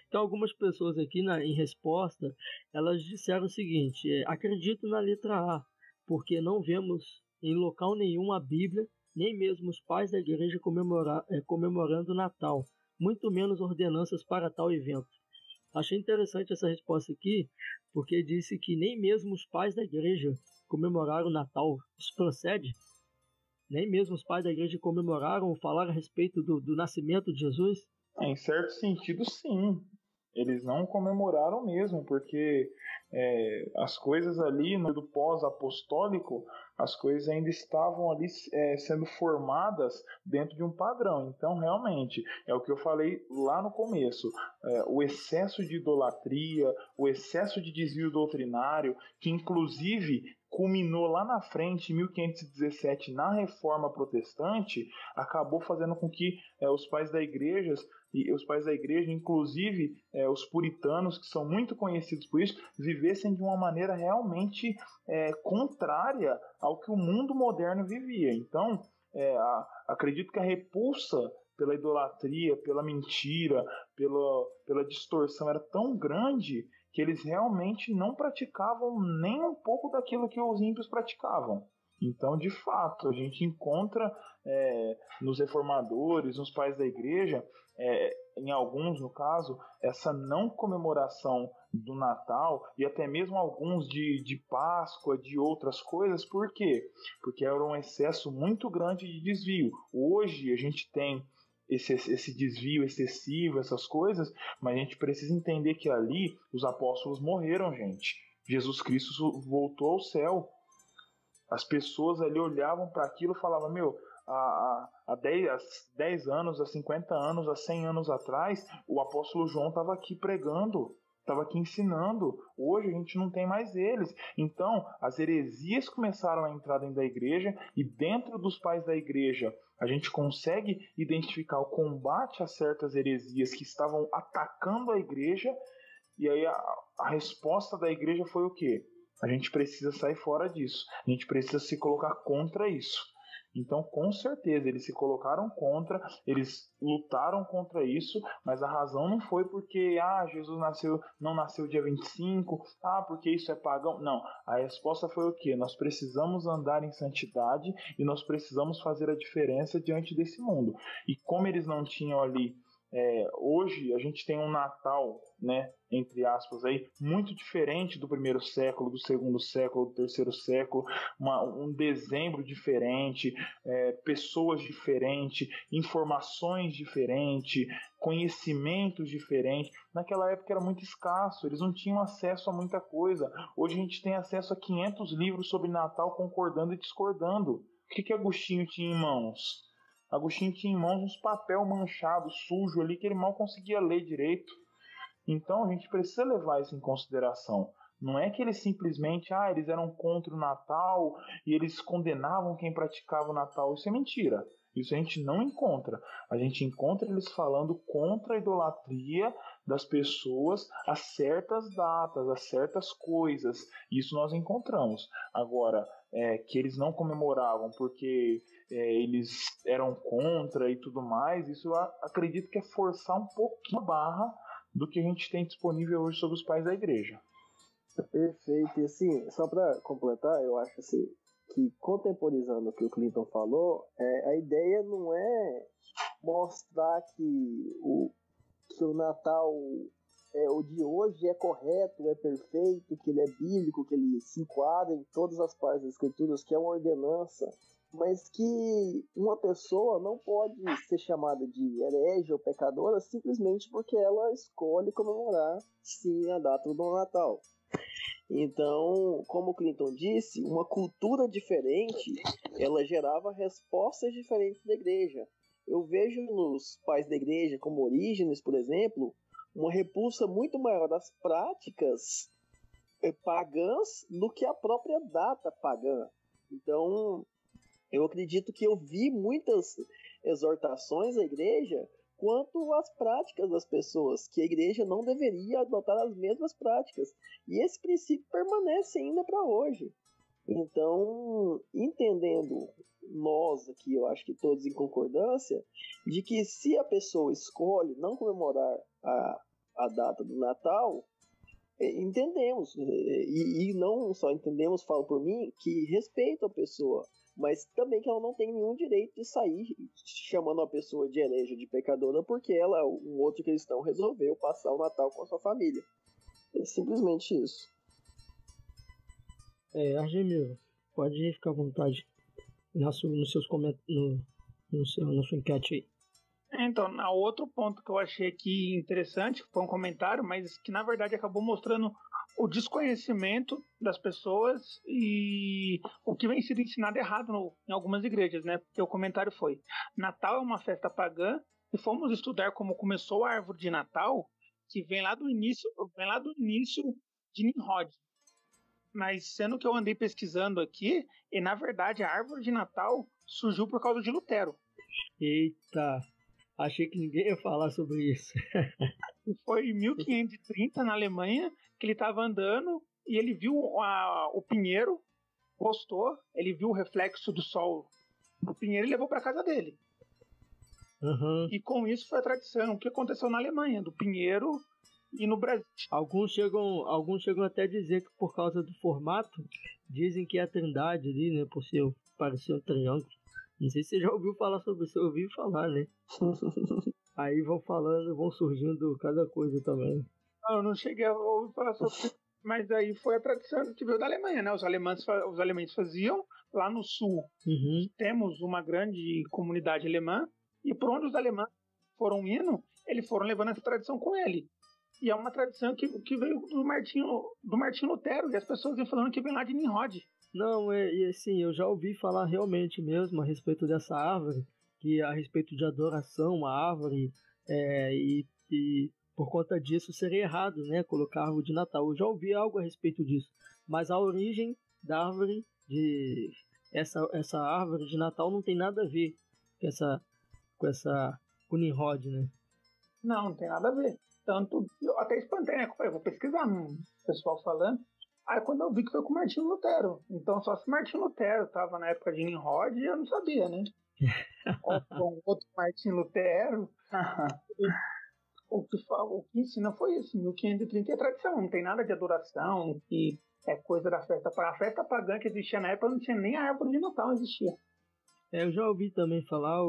Então algumas pessoas aqui em resposta elas disseram o seguinte: acredito na letra A, porque não vemos em local nenhum a Bíblia, nem mesmo os pais da igreja comemorando o Natal, muito menos ordenanças para tal evento. Achei interessante essa resposta aqui, porque disse que nem mesmo os pais da igreja comemoraram o Natal. Isso procede? Nem mesmo os pais da igreja comemoraram ou falaram a respeito do nascimento de Jesus? Em certo sentido, sim. Eles não comemoraram mesmo, porque as coisas ali do pós-apostólico, as coisas ainda estavam ali sendo formadas dentro de um padrão. Então, realmente, é o que eu falei lá no começo. O excesso de idolatria, o excesso de desvio doutrinário, que inclusive culminou lá na frente, em 1517, na Reforma Protestante, acabou fazendo com que os pais da igreja, inclusive os puritanos, que são muito conhecidos por isso, vivessem de uma maneira realmente contrária ao que o mundo moderno vivia. Então, acredito que a repulsa pela idolatria, pela mentira, pela distorção era tão grande que eles realmente não praticavam nem um pouco daquilo que os ímpios praticavam. Então, de fato, a gente encontra nos reformadores, nos pais da igreja, em alguns, no caso, essa não comemoração do Natal e até mesmo alguns de Páscoa, de outras coisas. Por quê? Porque era um excesso muito grande de desvio. Hoje a gente tem esse desvio excessivo, essas coisas, mas a gente precisa entender que ali os apóstolos morreram, gente. Jesus Cristo voltou ao céu. As pessoas ali olhavam para aquilo e falavam, há 10 anos, há 50 anos, há 100 anos atrás, o apóstolo João estava aqui pregando, estava aqui ensinando. Hoje a gente não tem mais eles. Então, as heresias começaram a entrar dentro da igreja, e dentro dos pais da igreja a gente consegue identificar o combate a certas heresias que estavam atacando a igreja, e aí a resposta da igreja foi o quê? A gente precisa sair fora disso. A gente precisa se colocar contra isso. Então, com certeza, eles se colocaram contra, eles lutaram contra isso, mas a razão não foi porque Jesus não nasceu dia 25, porque isso é pagão. Não, a resposta foi o quê? Nós precisamos andar em santidade e nós precisamos fazer a diferença diante desse mundo. E como eles não tinham ali, hoje a gente tem um Natal, né, entre aspas, aí, muito diferente do primeiro século, do segundo século, do terceiro século, um dezembro diferente, pessoas diferentes, informações diferentes, conhecimentos diferentes. Naquela época era muito escasso, eles não tinham acesso a muita coisa. Hoje a gente tem acesso a 500 livros sobre Natal, concordando e discordando. O que Agostinho tinha em mãos? Agostinho tinha em mãos uns papel manchado, sujo ali, que ele mal conseguia ler direito. Então a gente precisa levar isso em consideração. Não é que eles simplesmente, eles eram contra o Natal e eles condenavam quem praticava o Natal. Isso é mentira. Isso a gente não encontra. A gente encontra eles falando contra a idolatria das pessoas a certas datas, a certas coisas. Isso nós encontramos. Agora, que eles não comemoravam porque eles eram contra e tudo mais, isso eu acredito que é forçar um pouquinho a barra do que a gente tem disponível hoje sobre os pais da igreja. Perfeito. E assim, só para completar, eu acho assim, que contemporizando o que o Clinton falou, a ideia não é mostrar que o Natal o de hoje é correto, é perfeito, que ele é bíblico, que ele se enquadra em todas as partes das escrituras, que é uma ordenança, mas que uma pessoa não pode ser chamada de herege ou pecadora simplesmente porque ela escolhe comemorar, sim, a data do Natal. Então, como o Clinton disse, uma cultura diferente, ela gerava respostas diferentes da igreja. Eu vejo nos pais da igreja, como Orígenes, por exemplo, uma repulsa muito maior das práticas pagãs do que a própria data pagã. Então, eu acredito que eu vi muitas exortações à igreja quanto às práticas das pessoas, que a igreja não deveria adotar as mesmas práticas. E esse princípio permanece ainda para hoje. Então, entendendo nós aqui, eu acho que todos em concordância, de que se a pessoa escolhe não comemorar a data do Natal, entendemos, e não só entendemos, falo por mim, que respeito a pessoa, mas também que ela não tem nenhum direito de sair chamando a pessoa de herege, de pecadora, porque ela, um outro cristão, resolveu passar o Natal com a sua família. É simplesmente isso. Argemiro, pode ficar à vontade nos seus comentários, na sua enquete aí. Então, outro ponto que eu achei aqui interessante, foi um comentário, mas que na verdade acabou mostrando o desconhecimento das pessoas e o que vem sendo ensinado errado em algumas igrejas, né? Porque o comentário foi: Natal é uma festa pagã, e fomos estudar como começou a árvore de Natal, que vem lá do início de Nimrod. Mas sendo que eu andei pesquisando aqui, e na verdade a árvore de Natal surgiu por causa de Lutero. Eita, achei que ninguém ia falar sobre isso. Foi em 1530, na Alemanha, que ele estava andando e ele viu o pinheiro, gostou, ele viu o reflexo do sol do pinheiro e levou para casa dele. Uhum. E com isso foi a tradição. O que aconteceu na Alemanha, do pinheiro e no Brasil. Alguns chegam até a dizer que por causa do formato, dizem que é a Trindade ali, né, por parecer um triângulo. Não sei se você já ouviu falar sobre isso, eu ouvi falar, né? Aí vão surgindo cada coisa também. Eu não cheguei a ouvir falar sobre isso, mas aí foi a tradição que veio da Alemanha, né? Os alemães faziam, lá no sul temos uma grande comunidade alemã, e por onde os alemães foram indo, eles foram levando essa tradição com ele. E é uma tradição que veio do Martinho Lutero, e as pessoas iam falando que vem lá de Nimrod. Não, e assim, eu já ouvi falar realmente mesmo a respeito dessa árvore, que a respeito de adoração à árvore, e por conta disso seria errado, né, colocar árvore de Natal. Eu já ouvi algo a respeito disso, mas a origem da árvore, essa árvore de Natal não tem nada a ver com o Nimrod, né? Não tem nada a ver. Tanto, eu até espantei, né? Eu vou pesquisar, o pessoal falando. Aí quando eu vi que foi com o Martinho Lutero. Então só se Martinho Lutero estava na época de Nimrod, eu não sabia, né? Ou com outro Martinho Lutero. O que ensina foi isso. 1530 é tradição, não tem nada de adoração, que é coisa da festa. A festa pagã que existia na época não tinha nem a árvore de Natal, existia. Eu já ouvi também falar,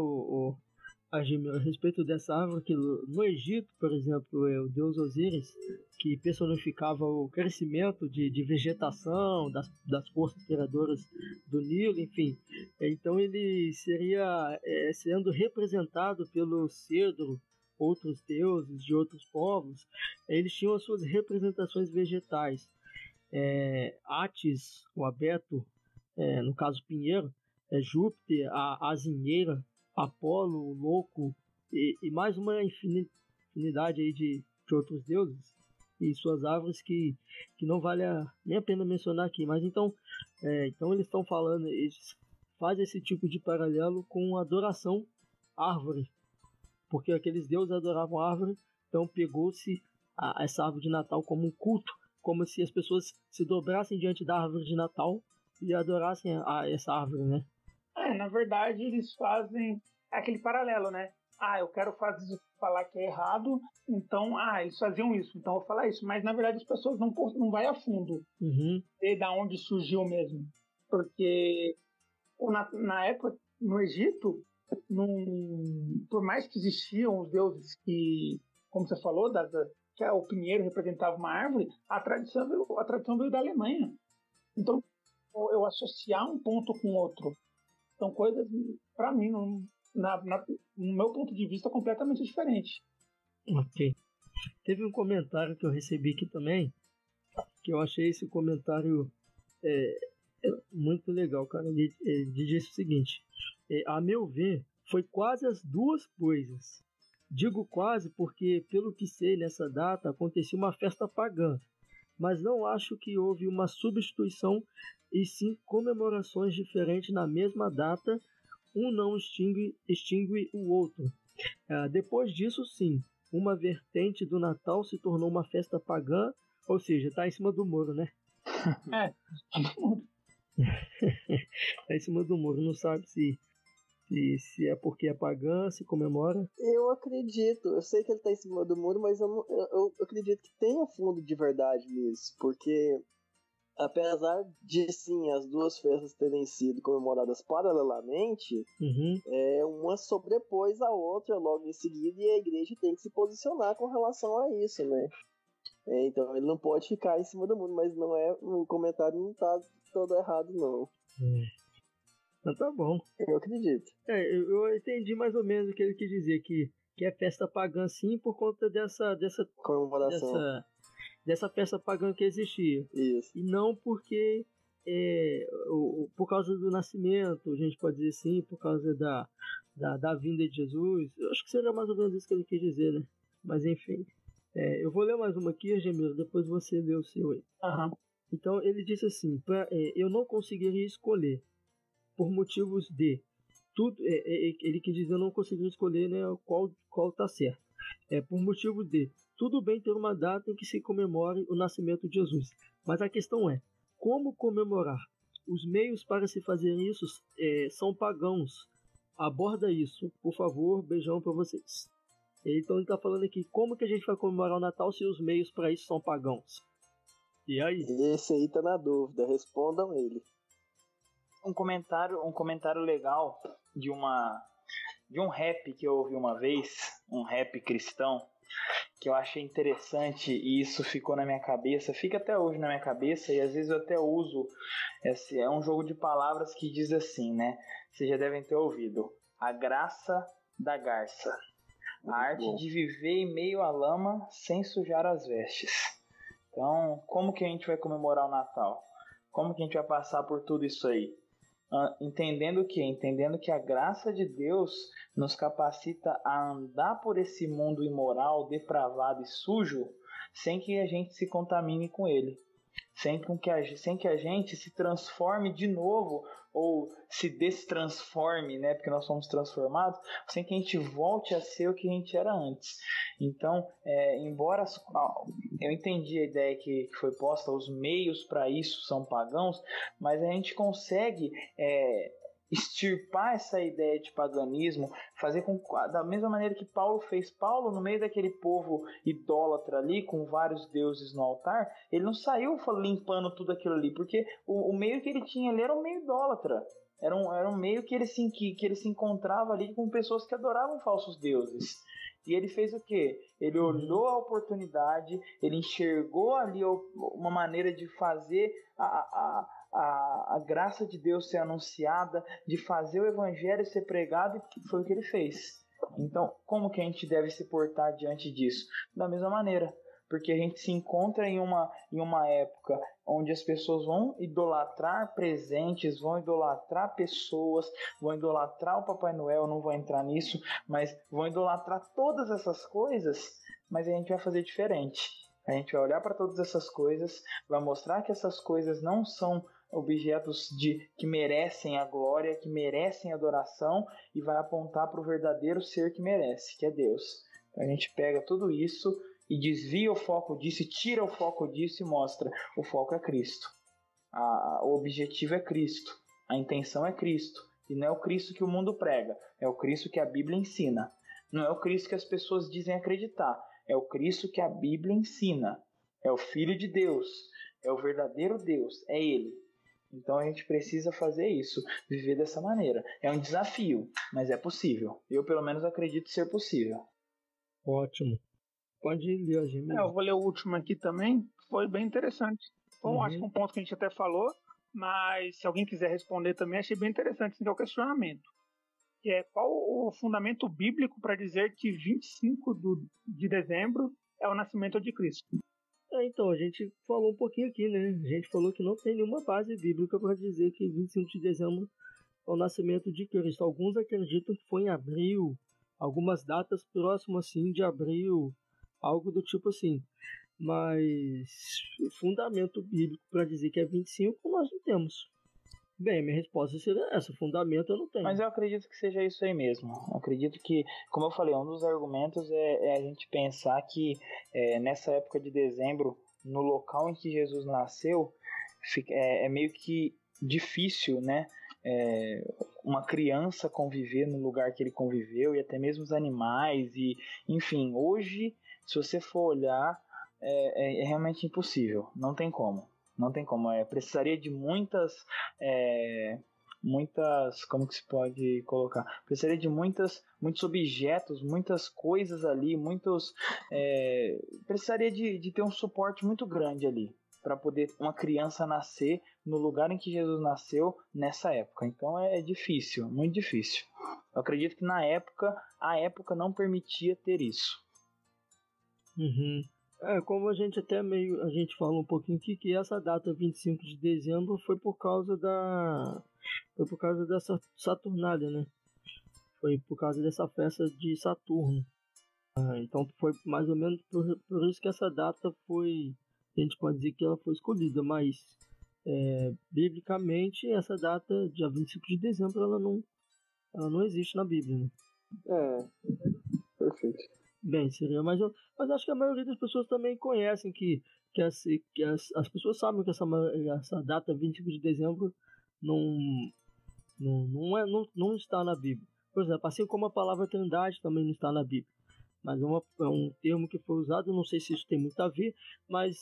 Agimel, a respeito dessa árvore que no Egito, por exemplo, é o deus Osíris, que personificava o crescimento de vegetação, das forças criadoras do Nilo, enfim. Então ele seria sendo representado pelo cedro, outros deuses de outros povos. Eles tinham as suas representações vegetais. Atis, o abeto, no caso Pinheiro, Júpiter, a azinheira, Apolo, o louco e mais uma infinidade aí de outros deuses e suas árvores que não vale nem a pena mencionar aqui. Mas então eles estão falando, eles fazem esse tipo de paralelo com a adoração árvore, porque aqueles deuses adoravam árvore, então pegou-se essa árvore de Natal como um culto, como se as pessoas se dobrassem diante da árvore de Natal e adorassem essa árvore, né? Na verdade, eles fazem aquele paralelo, né? Eu quero falar que é errado, então, eles faziam isso, então eu vou falar isso. Mas, na verdade, as pessoas não vão a fundo de da onde surgiu mesmo. Porque na época, no Egito, por mais que existiam os deuses que, como você falou, que o pinheiro representava uma árvore, a tradição veio da Alemanha. Então, eu associar um ponto com outro são coisas, para mim, no meu ponto de vista, completamente diferentes. Ok. Teve um comentário que eu recebi aqui também, que eu achei esse comentário muito legal, cara. Ele disse o seguinte: a meu ver, foi quase as duas coisas. Digo quase porque, pelo que sei, nessa data acontecia uma festa pagã, mas não acho que houve uma substituição e sim comemorações diferentes na mesma data, um não extingue o outro. Depois disso, sim, uma vertente do Natal se tornou uma festa pagã, ou seja, está em cima do muro, né? Está em cima do muro, não sabe se é porque é pagã, se comemora. Eu acredito, eu sei que ele está em cima do muro, mas eu acredito que tenha fundo de verdade nisso, porque apesar de, sim, as duas festas terem sido comemoradas paralelamente, uma sobrepôs a outra logo em seguida e a igreja tem que se posicionar com relação a isso, né? Então ele não pode ficar em cima do muro, mas o comentário não tá todo errado, não. Então tá bom. Eu acredito. Eu entendi mais ou menos o que ele quis dizer, que é festa pagã sim por conta dessa comemoração. Dessa festa pagã que existia. Isso. E não porque por causa do nascimento, a gente pode dizer assim, por causa da vinda de Jesus. Eu acho que seria mais ou menos isso que ele quis dizer, né? Mas enfim. Eu vou ler mais uma aqui, Gemilo, depois você lê o seu aí. Então ele disse assim: eu não conseguiria escolher por motivos de tudo. Ele quis dizer, eu não conseguiria escolher, né, qual tá certo. Por motivo de tudo bem ter uma data em que se comemore o nascimento de Jesus, mas a questão é como comemorar. Os meios para se fazer isso são pagãos. Aborda isso, por favor. Beijão para vocês. Então ele está falando aqui, como que a gente vai comemorar o Natal se os meios para isso são pagãos? E aí? Esse aí tá na dúvida, respondam ele. Um comentário legal de um rap que eu ouvi uma vez, um rap cristão, que eu achei interessante e isso ficou na minha cabeça, fica até hoje na minha cabeça e às vezes eu até uso. É um jogo de palavras que diz assim, né? Vocês já devem ter ouvido: a graça da garça, a arte de viver em meio à lama sem sujar as vestes. Então, como que a gente vai comemorar o Natal? Como que a gente vai passar por tudo isso aí? Entendendo que a graça de Deus nos capacita a andar por esse mundo imoral, depravado e sujo, sem que a gente se contamine com ele, sem que a gente se transforme de novo ou se destransforme, né? Porque nós somos transformados, sem que a gente volte a ser o que a gente era antes. Então, embora Eu entendi a ideia que foi posta, os meios para isso são pagãos, mas a gente consegue extirpar essa ideia de paganismo, fazer da mesma maneira que Paulo fez. Paulo, no meio daquele povo idólatra ali, com vários deuses no altar, ele não saiu limpando tudo aquilo ali, porque o meio que ele tinha ali era um meio idólatra. Era um meio que ele se encontrava ali com pessoas que adoravam falsos deuses. E ele fez o quê? Ele olhou a oportunidade, ele enxergou ali uma maneira de fazer a graça de Deus ser anunciada, de fazer o evangelho ser pregado, e foi o que ele fez. Então, como que a gente deve se portar diante disso? Da mesma maneira, porque a gente se encontra em uma época onde as pessoas vão idolatrar presentes, vão idolatrar pessoas, vão idolatrar o Papai Noel, não vou entrar nisso, mas vão idolatrar todas essas coisas, mas a gente vai fazer diferente. A gente vai olhar para todas essas coisas, vai mostrar que essas coisas não são objetos que merecem a glória, que merecem a adoração, e vai apontar para o verdadeiro ser que merece, que é Deus. Então a gente pega tudo isso e desvia o foco disso, e tira o foco disso e mostra: o foco é Cristo. O objetivo é Cristo. A intenção é Cristo. E não é o Cristo que o mundo prega, é o Cristo que a Bíblia ensina. Não é o Cristo que as pessoas dizem acreditar, é o Cristo que a Bíblia ensina. É o Filho de Deus, é o verdadeiro Deus, é Ele. Então a gente precisa fazer isso, viver dessa maneira. É um desafio, mas é possível. Eu, pelo menos, acredito ser possível. Ótimo. Pode ler, Gemini. Eu vou ler o último aqui também. Foi bem interessante. Bom, acho que um ponto que a gente até falou, mas se alguém quiser responder também, achei bem interessante, que é o questionamento. Que é: qual o fundamento bíblico para dizer que 25 de dezembro é o nascimento de Cristo? Então, a gente falou um pouquinho aqui, né? A gente falou que não tem nenhuma base bíblica para dizer que 25 de dezembro é o nascimento de Cristo. Alguns acreditam que foi em abril, algumas datas próximas, assim, de abril, algo do tipo assim. Mas fundamento bíblico para dizer que é 25 nós não temos. Bem, minha resposta seria essa: fundamento eu não tenho. Mas eu acredito que seja isso aí mesmo. Eu acredito que, como eu falei, um dos argumentos é a gente pensar que nessa época de dezembro, no local em que Jesus nasceu, é meio que difícil, né? Uma criança conviver no lugar que ele conviveu, e até mesmo os animais, e enfim, hoje, se você for olhar, é realmente impossível, não tem como. Não tem como, precisaria de muitas, como que se pode colocar? Precisaria de muitos objetos, muitas coisas ali, precisaria de ter um suporte muito grande ali, para poder uma criança nascer no lugar em que Jesus nasceu nessa época. Então é difícil, muito difícil. Eu acredito que a época não permitia ter isso. Como a gente falou um pouquinho aqui, que essa data 25 de dezembro foi por causa dessa Saturnália, né? Foi por causa dessa festa de Saturno. Então foi mais ou menos por isso que essa data foi, a gente pode dizer que ela foi escolhida, mas biblicamente essa data, dia 25 de dezembro, ela não existe na Bíblia, né? Perfeito. Bem, seria, mas acho que a maioria das pessoas também conhecem que as pessoas sabem que essa data 25 de dezembro não está na Bíblia. Por exemplo, assim como a palavra Trindade também não está na Bíblia. Mas é um termo que foi usado, não sei se isso tem muito a ver, mas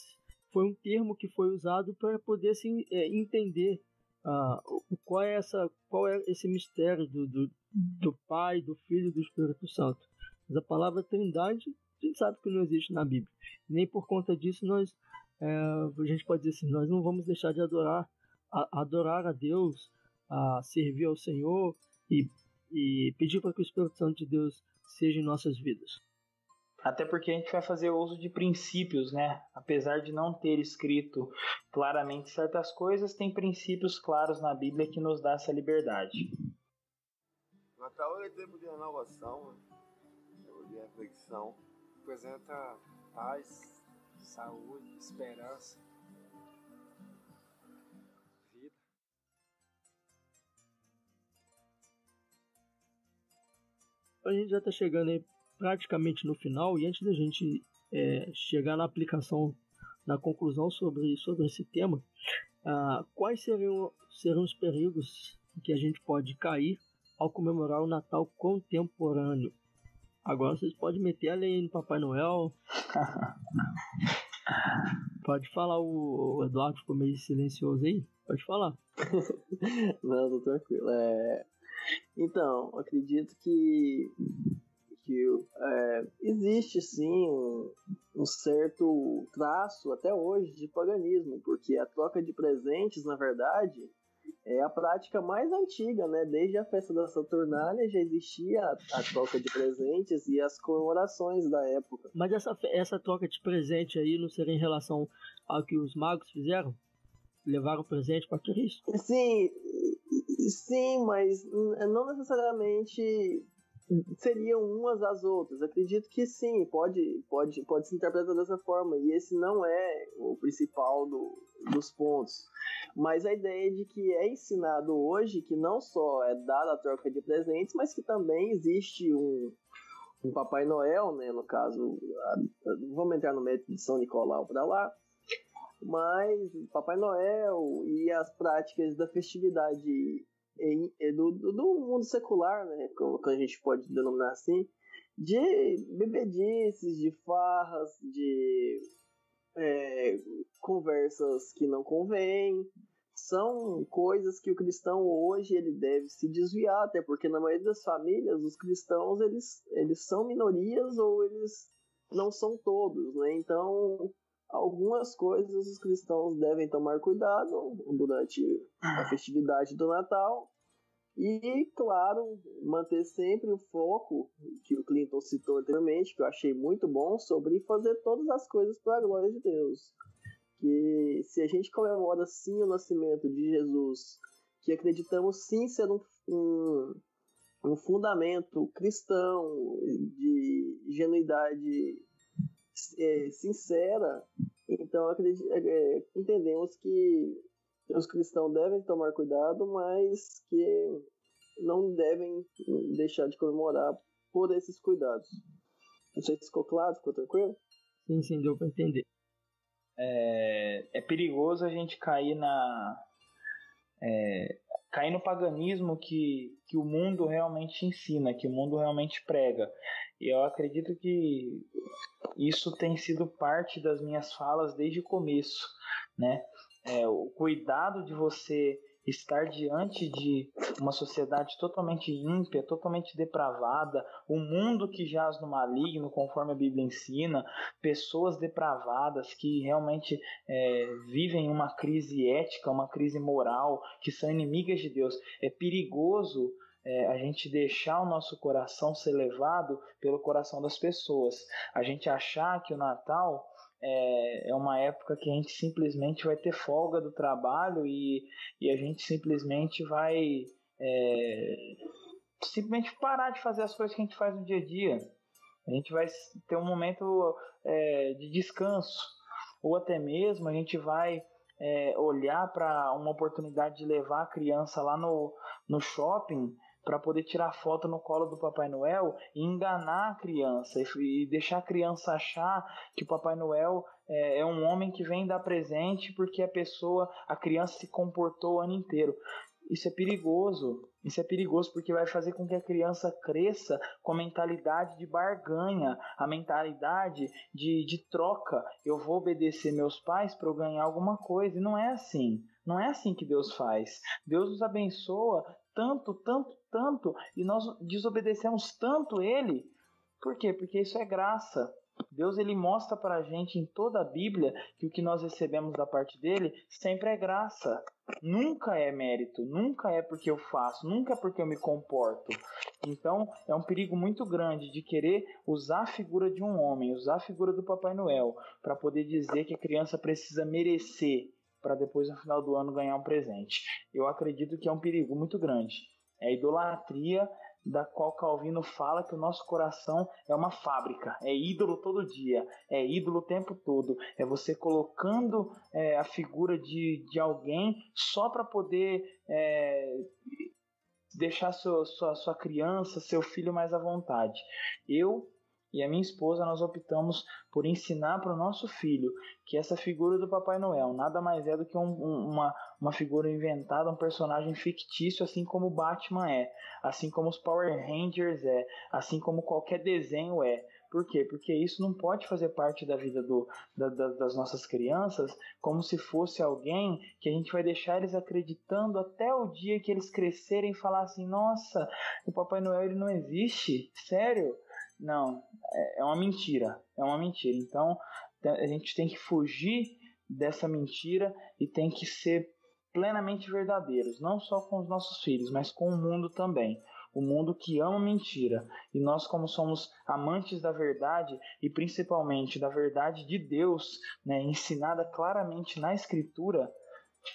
foi um termo que foi usado para poder entender qual é esse mistério do Pai, do Filho e do Espírito Santo. Mas a palavra Trindade, a gente sabe que não existe na Bíblia. Nem por conta disso a gente pode dizer assim: nós não vamos deixar de adorar a Deus, a servir ao Senhor e pedir para que o Espírito Santo de Deus seja em nossas vidas. Até porque a gente vai fazer uso de princípios, né? Apesar de não ter escrito claramente certas coisas, tem princípios claros na Bíblia que nos dá essa liberdade. Natal é tempo de renovação, de reflexão. Representa paz, saúde, esperança, vida. A gente já está chegando aí praticamente no final, e antes da gente chegar na aplicação, na conclusão sobre esse tema, quais seriam os perigos que a gente pode cair ao comemorar o Natal contemporâneo? Agora vocês podem meter a lei no Papai Noel. Pode falar, o Eduardo ficou meio silencioso aí. Pode falar. Não, tô tranquilo. Então, acredito que existe sim um certo traço até hoje de paganismo, porque a troca de presentes, na verdade, é a prática mais antiga, né? Desde a festa da Saturnália já existia a troca de presentes e as comemorações da época. Mas essa troca de presente aí não seria em relação ao que os magos fizeram? Levaram presente para Cristo? Sim, mas não necessariamente seriam umas às outras. Acredito que sim, pode se interpretar dessa forma, e esse não é o principal dos pontos. Mas a ideia de que é ensinado hoje que não só é dada a troca de presentes, mas que também existe um Papai Noel, né, no caso, vamos entrar no mérito de São Nicolau para lá, mas Papai Noel e as práticas da festividade do mundo secular, né, como a gente pode denominar assim, de bebedices, de farras, de conversas que não convêm, são coisas que o cristão hoje ele deve se desviar, até porque na maioria das famílias os cristãos eles são minorias ou eles não são todos, né? Então algumas coisas os cristãos devem tomar cuidado durante a festividade do Natal e, claro, manter sempre o foco que o Clinton citou anteriormente, que eu achei muito bom, sobre fazer todas as coisas para a glória de Deus. Que se a gente comemora sim o nascimento de Jesus, que acreditamos sim ser um fundamento cristão de genuidade sincera, então entendemos que os cristãos devem tomar cuidado, mas que não devem deixar de comemorar por esses cuidados. Não sei se ficou claro, ficou tranquilo? Sim, deu para entender. É perigoso a gente cair no paganismo que o mundo realmente ensina, que o mundo realmente prega. E eu acredito que isso tem sido parte das minhas falas desde o começo, né? O cuidado de você estar diante de uma sociedade totalmente ímpia, totalmente depravada, um mundo que jaz no maligno, conforme a Bíblia ensina, pessoas depravadas que realmente vivem uma crise ética, uma crise moral, que são inimigas de Deus. É perigoso a gente deixar o nosso coração ser levado pelo coração das pessoas. A gente achar que o Natal é uma época que a gente simplesmente vai ter folga do trabalho e a gente simplesmente vai simplesmente parar de fazer as coisas que a gente faz no dia a dia. A gente vai ter um momento de descanso, ou até mesmo a gente vai olhar para uma oportunidade de levar a criança lá no shopping para poder tirar foto no colo do Papai Noel e enganar a criança e deixar a criança achar que o Papai Noel é um homem que vem dar presente porque a criança se comportou o ano inteiro. Isso é perigoso porque vai fazer com que a criança cresça com a mentalidade de barganha, a mentalidade de troca. Eu vou obedecer meus pais para eu ganhar alguma coisa, e não é assim que Deus faz. Deus nos abençoa tanto, e nós desobedecemos tanto Ele. Por quê? Porque isso é graça. Deus ele mostra para a gente em toda a Bíblia que o que nós recebemos da parte dele sempre é graça. Nunca é mérito, nunca é porque eu faço, nunca é porque eu me comporto. Então é um perigo muito grande de querer usar a figura de um homem, usar a figura do Papai Noel para poder dizer que a criança precisa merecer para depois no final do ano ganhar um presente. Eu acredito que é um perigo muito grande. É a idolatria da qual Calvino fala que o nosso coração é uma fábrica, é ídolo todo dia, é ídolo o tempo todo, é você colocando a figura de alguém só para poder deixar sua criança, seu filho mais à vontade. Eu e a minha esposa, nós optamos por ensinar para o nosso filho que essa figura do Papai Noel nada mais é do que uma figura inventada, um personagem fictício, assim como o Batman é, assim como os Power Rangers é, assim como qualquer desenho é. Por quê? Porque isso não pode fazer parte da vida das nossas crianças como se fosse alguém que a gente vai deixar eles acreditando até o dia que eles crescerem e falar assim, nossa, o Papai Noel ele não existe? Sério? Não, é uma mentira, é uma mentira. Então a gente tem que fugir dessa mentira e tem que ser plenamente verdadeiros, não só com os nossos filhos, mas com o mundo também. O mundo que ama mentira. E nós, como somos amantes da verdade, e principalmente da verdade de Deus, né, ensinada claramente na Escritura,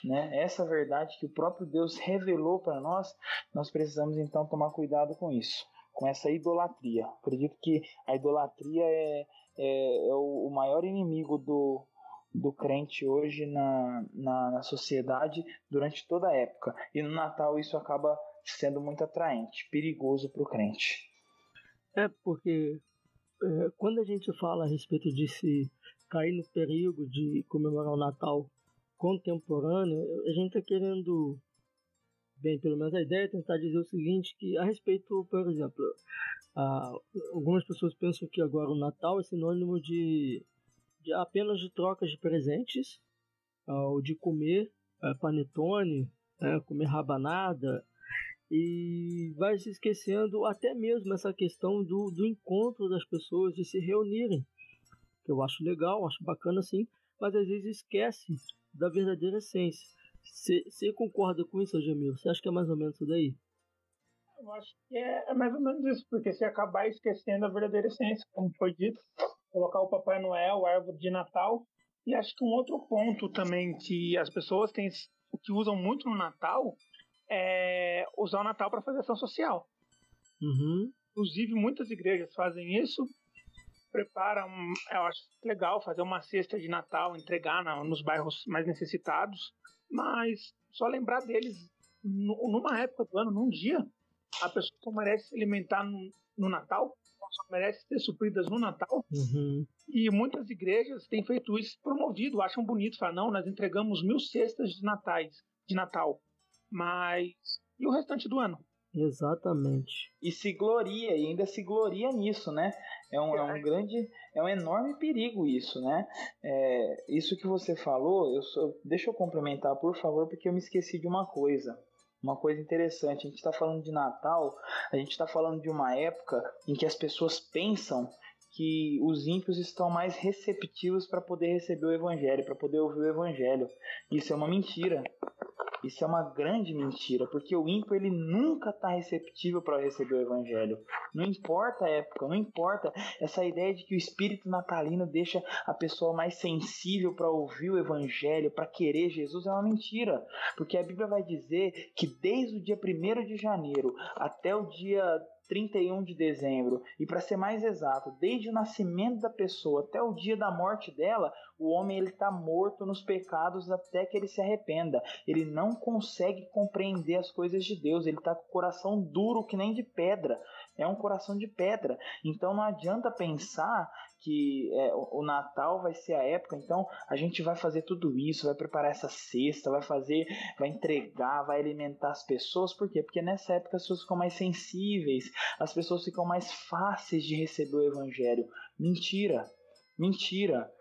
né, essa verdade que o próprio Deus revelou para nós, nós precisamos então tomar cuidado com isso, com essa idolatria. Acredito que a idolatria é o maior inimigo do crente hoje na sociedade durante toda a época. E no Natal isso acaba sendo muito atraente, perigoso para o crente. Porque quando a gente fala a respeito de se cair no perigo de comemorar o Natal contemporâneo, a gente está querendo, bem, pelo menos a ideia é tentar dizer o seguinte, que a respeito, por exemplo, algumas pessoas pensam que agora o Natal é sinônimo de apenas de trocas de presentes, ou de comer panetone, comer rabanada, e vai se esquecendo até mesmo essa questão do encontro das pessoas, de se reunirem, que eu acho legal, acho bacana sim, mas às vezes esquece da verdadeira essência. Você concorda com isso, Jamil? Você acha que é mais ou menos isso daí? Eu acho que é mais ou menos isso, porque se acabar esquecendo a verdadeira essência, como foi dito, colocar o Papai Noel, a árvore de Natal. E acho que um outro ponto também que as pessoas que usam muito no Natal é usar o Natal para fazer ação social. Uhum. Inclusive, muitas igrejas fazem isso, preparam, eu acho legal fazer uma cesta de Natal, entregar nos bairros mais necessitados, mas só lembrar deles numa época do ano, num dia. A pessoa só merece se alimentar no Natal, só merece ser supridas no Natal. Uhum. E muitas igrejas têm feito isso promovido, acham bonito, falam, não, nós entregamos 1000 cestas de Natal, mas e o restante do ano? Exatamente. E se gloria, e ainda se gloria nisso, né? É um enorme perigo isso, né? Isso que você falou, deixa eu complementar, por favor, porque eu me esqueci de uma coisa interessante. A gente está falando de Natal, a gente está falando de uma época em que as pessoas pensam que os ímpios estão mais receptivos para poder receber o Evangelho, para poder ouvir o Evangelho. Isso é uma mentira. Isso é uma grande mentira, porque o ímpio ele nunca está receptível para receber o Evangelho. Não importa a época, não importa. Essa ideia de que o espírito natalino deixa a pessoa mais sensível para ouvir o Evangelho, para querer Jesus, é uma mentira. Porque a Bíblia vai dizer que desde o dia 1º de janeiro até o dia 31 de dezembro, e para ser mais exato, desde o nascimento da pessoa até o dia da morte dela, o homem está morto nos pecados até que ele se arrependa. Ele não consegue compreender as coisas de Deus, ele está com o coração duro que nem de pedra, é um coração de pedra. Então não adianta pensar que o Natal vai ser a época, então a gente vai fazer tudo isso, vai preparar essa cesta, vai entregar, vai alimentar as pessoas. Por quê? Porque nessa época as pessoas ficam mais sensíveis, as pessoas ficam mais fáceis de receber o Evangelho. Mentira, mentira.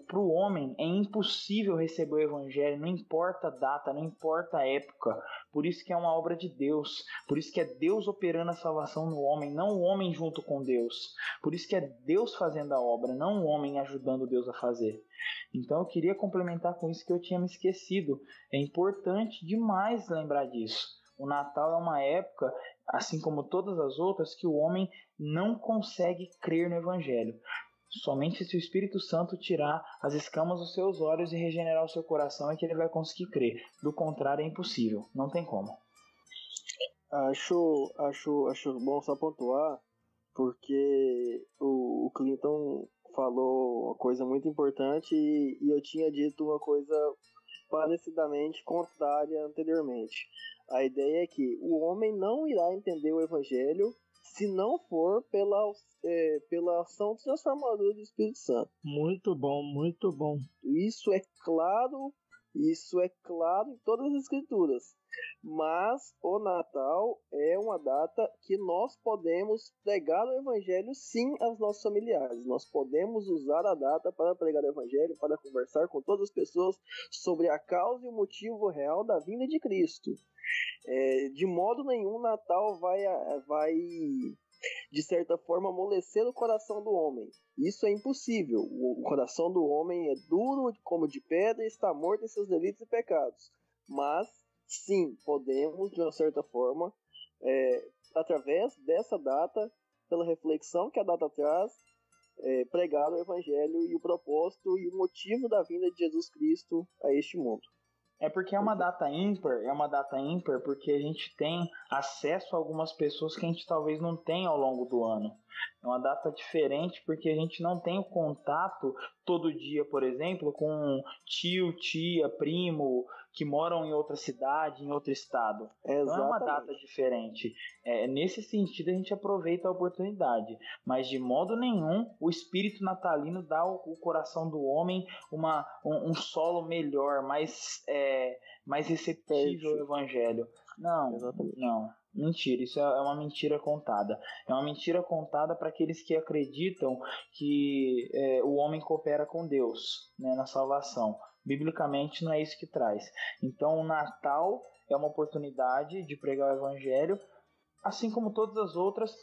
Para o homem é impossível receber o Evangelho, não importa a data, não importa a época. Por isso que é uma obra de Deus. Por isso que é Deus operando a salvação no homem, não o homem junto com Deus. Por isso que é Deus fazendo a obra, não o homem ajudando Deus a fazer. Então eu queria complementar com isso que eu tinha me esquecido. É importante demais lembrar disso. O Natal é uma época, assim como todas as outras, que o homem não consegue crer no Evangelho. Somente se o Espírito Santo tirar as escamas dos seus olhos e regenerar o seu coração é que ele vai conseguir crer. Do contrário, é impossível. Não tem como. Acho bom só pontuar, porque o Clinton falou uma coisa muito importante e eu tinha dito uma coisa parecidamente contrária anteriormente. A ideia é que o homem não irá entender o Evangelho se não for pela ação transformadora do Espírito Santo. Muito bom, muito bom. Isso é claro em todas as escrituras. Mas o Natal é uma data que nós podemos pregar o Evangelho sim aos nossos familiares. Nós podemos usar a data para pregar o Evangelho, para conversar com todas as pessoas sobre a causa e o motivo real da vinda de Cristo. De modo nenhum o Natal vai, de certa forma, amolecer o coração do homem. Isso é impossível. O coração do homem é duro como de pedra e está morto em seus delitos e pecados. Mas sim, podemos, de uma certa forma, através dessa data, pela reflexão que a data traz, pregar o Evangelho e o propósito e o motivo da vinda de Jesus Cristo a este mundo. É porque é uma data ímpar porque a gente tem acesso a algumas pessoas que a gente talvez não tenha ao longo do ano. É uma data diferente porque a gente não tem o contato todo dia, por exemplo, com tio, tia, primo, que moram em outra cidade, em outro estado. Então é uma data diferente. Nesse sentido a gente aproveita a oportunidade, mas de modo nenhum o espírito natalino dá ao coração do homem um solo melhor, mais receptível ao evangelho. Não. Mentira, isso é uma mentira contada. É uma mentira contada para aqueles que acreditam que o homem coopera com Deus, né, na salvação. Biblicamente não é isso que traz. Então o Natal é uma oportunidade de pregar o Evangelho, assim como todas as outras,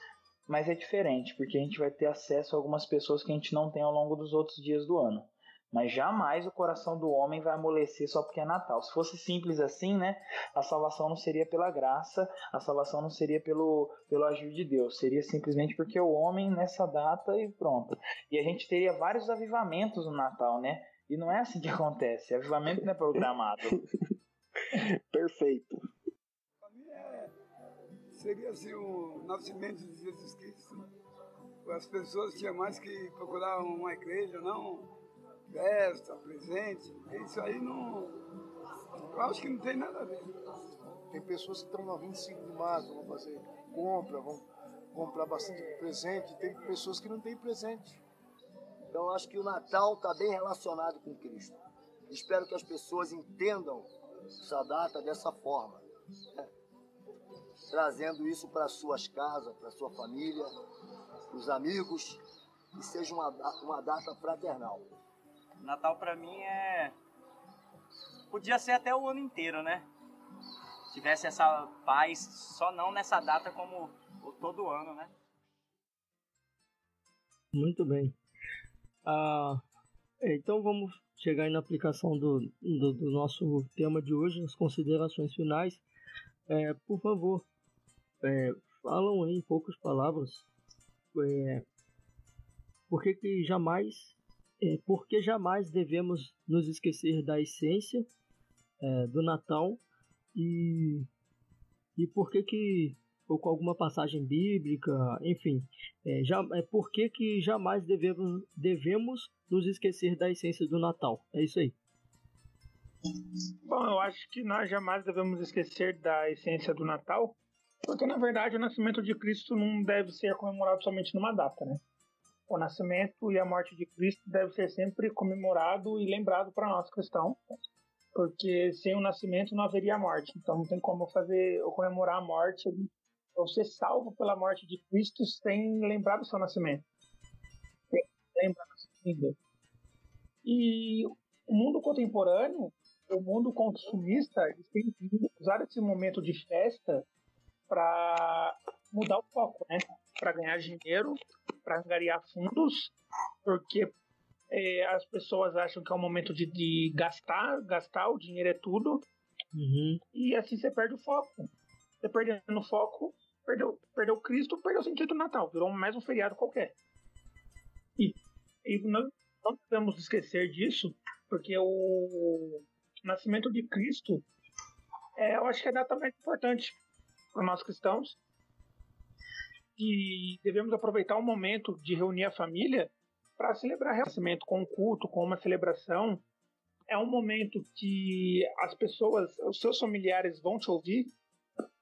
mas é diferente, porque a gente vai ter acesso a algumas pessoas que a gente não tem ao longo dos outros dias do ano. Mas jamais o coração do homem vai amolecer só porque é Natal. Se fosse simples assim, né, a salvação não seria pela graça, a salvação não seria pelo agir de Deus, seria simplesmente porque o homem nessa data e pronto. E a gente teria vários avivamentos no Natal, né? E não é assim que acontece, avivamento não é programado. Perfeito. Para mim seria assim o nascimento de Jesus Cristo. As pessoas tinham mais que procurar uma igreja, não festa, presente. Isso aí não. Eu acho que não tem nada a ver. Tem pessoas que estão no 25 de março, vão fazer compra, vão comprar bastante presente. Tem pessoas que não têm presente. Então eu acho que o Natal está bem relacionado com Cristo. Espero que as pessoas entendam essa data dessa forma, né? Trazendo isso para suas casas, para sua família, para os amigos, que seja uma data fraternal. Natal para mim podia ser até o ano inteiro, né? Tivesse essa paz, só não nessa data como todo ano, né? Muito bem. Então vamos chegar aí na aplicação do nosso tema de hoje, as considerações finais. Por favor, falam aí em poucas palavras por que jamais devemos nos esquecer da essência do Natal e por que ou com alguma passagem bíblica, enfim, por que jamais devemos nos esquecer da essência do Natal. É isso aí. Bom, eu acho que nós jamais devemos esquecer da essência do Natal, porque na verdade o nascimento de Cristo não deve ser comemorado somente numa data, né? O nascimento e a morte de Cristo deve ser sempre comemorado e lembrado para nós cristãos, porque sem o nascimento não haveria morte. Então não tem como comemorar a morte ou ser salvo pela morte de Cristo sem lembrar do seu nascimento, sem lembrar da sua vida. E o mundo contemporâneo, o mundo consumista, eles têm usado esse momento de festa para mudar o foco, né? Para ganhar dinheiro, para angariar fundos, porque as pessoas acham que é um momento de gastar, o dinheiro é tudo, e assim você perde o foco. Você perdendo o foco, perdeu Cristo, perdeu o sentido do Natal, virou mais um feriado qualquer. E nós não devemos esquecer disso, porque o nascimento de Cristo eu acho que é a data mais importante para nós cristãos, e devemos aproveitar o momento de reunir a família para celebrar o nascimento com um culto, com uma celebração. É um momento que as pessoas, os seus familiares vão te ouvir,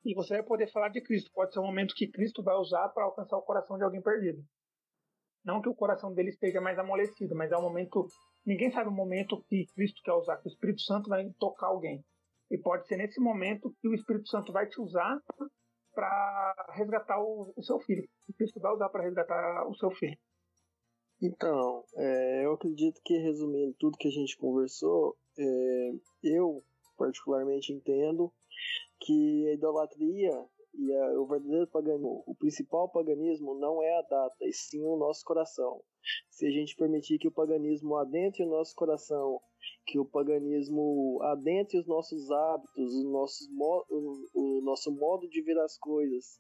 e você vai poder falar de Cristo. Pode ser um momento que Cristo vai usar para alcançar o coração de alguém perdido. Não que o coração dele esteja mais amolecido, mas é um momento... Ninguém sabe o momento que Cristo quer usar, que o Espírito Santo vai tocar alguém. E pode ser nesse momento que o Espírito Santo vai te usar para resgatar o seu filho. O Cristo vai usar para resgatar o seu filho. Então, eu acredito que, resumindo tudo que a gente conversou, eu particularmente entendo que a idolatria e o verdadeiro paganismo, o principal paganismo não é a data, e sim o nosso coração. Se a gente permitir que o paganismo adentre o nosso coração, que o paganismo adentre os nossos hábitos, o nosso modo de ver as coisas,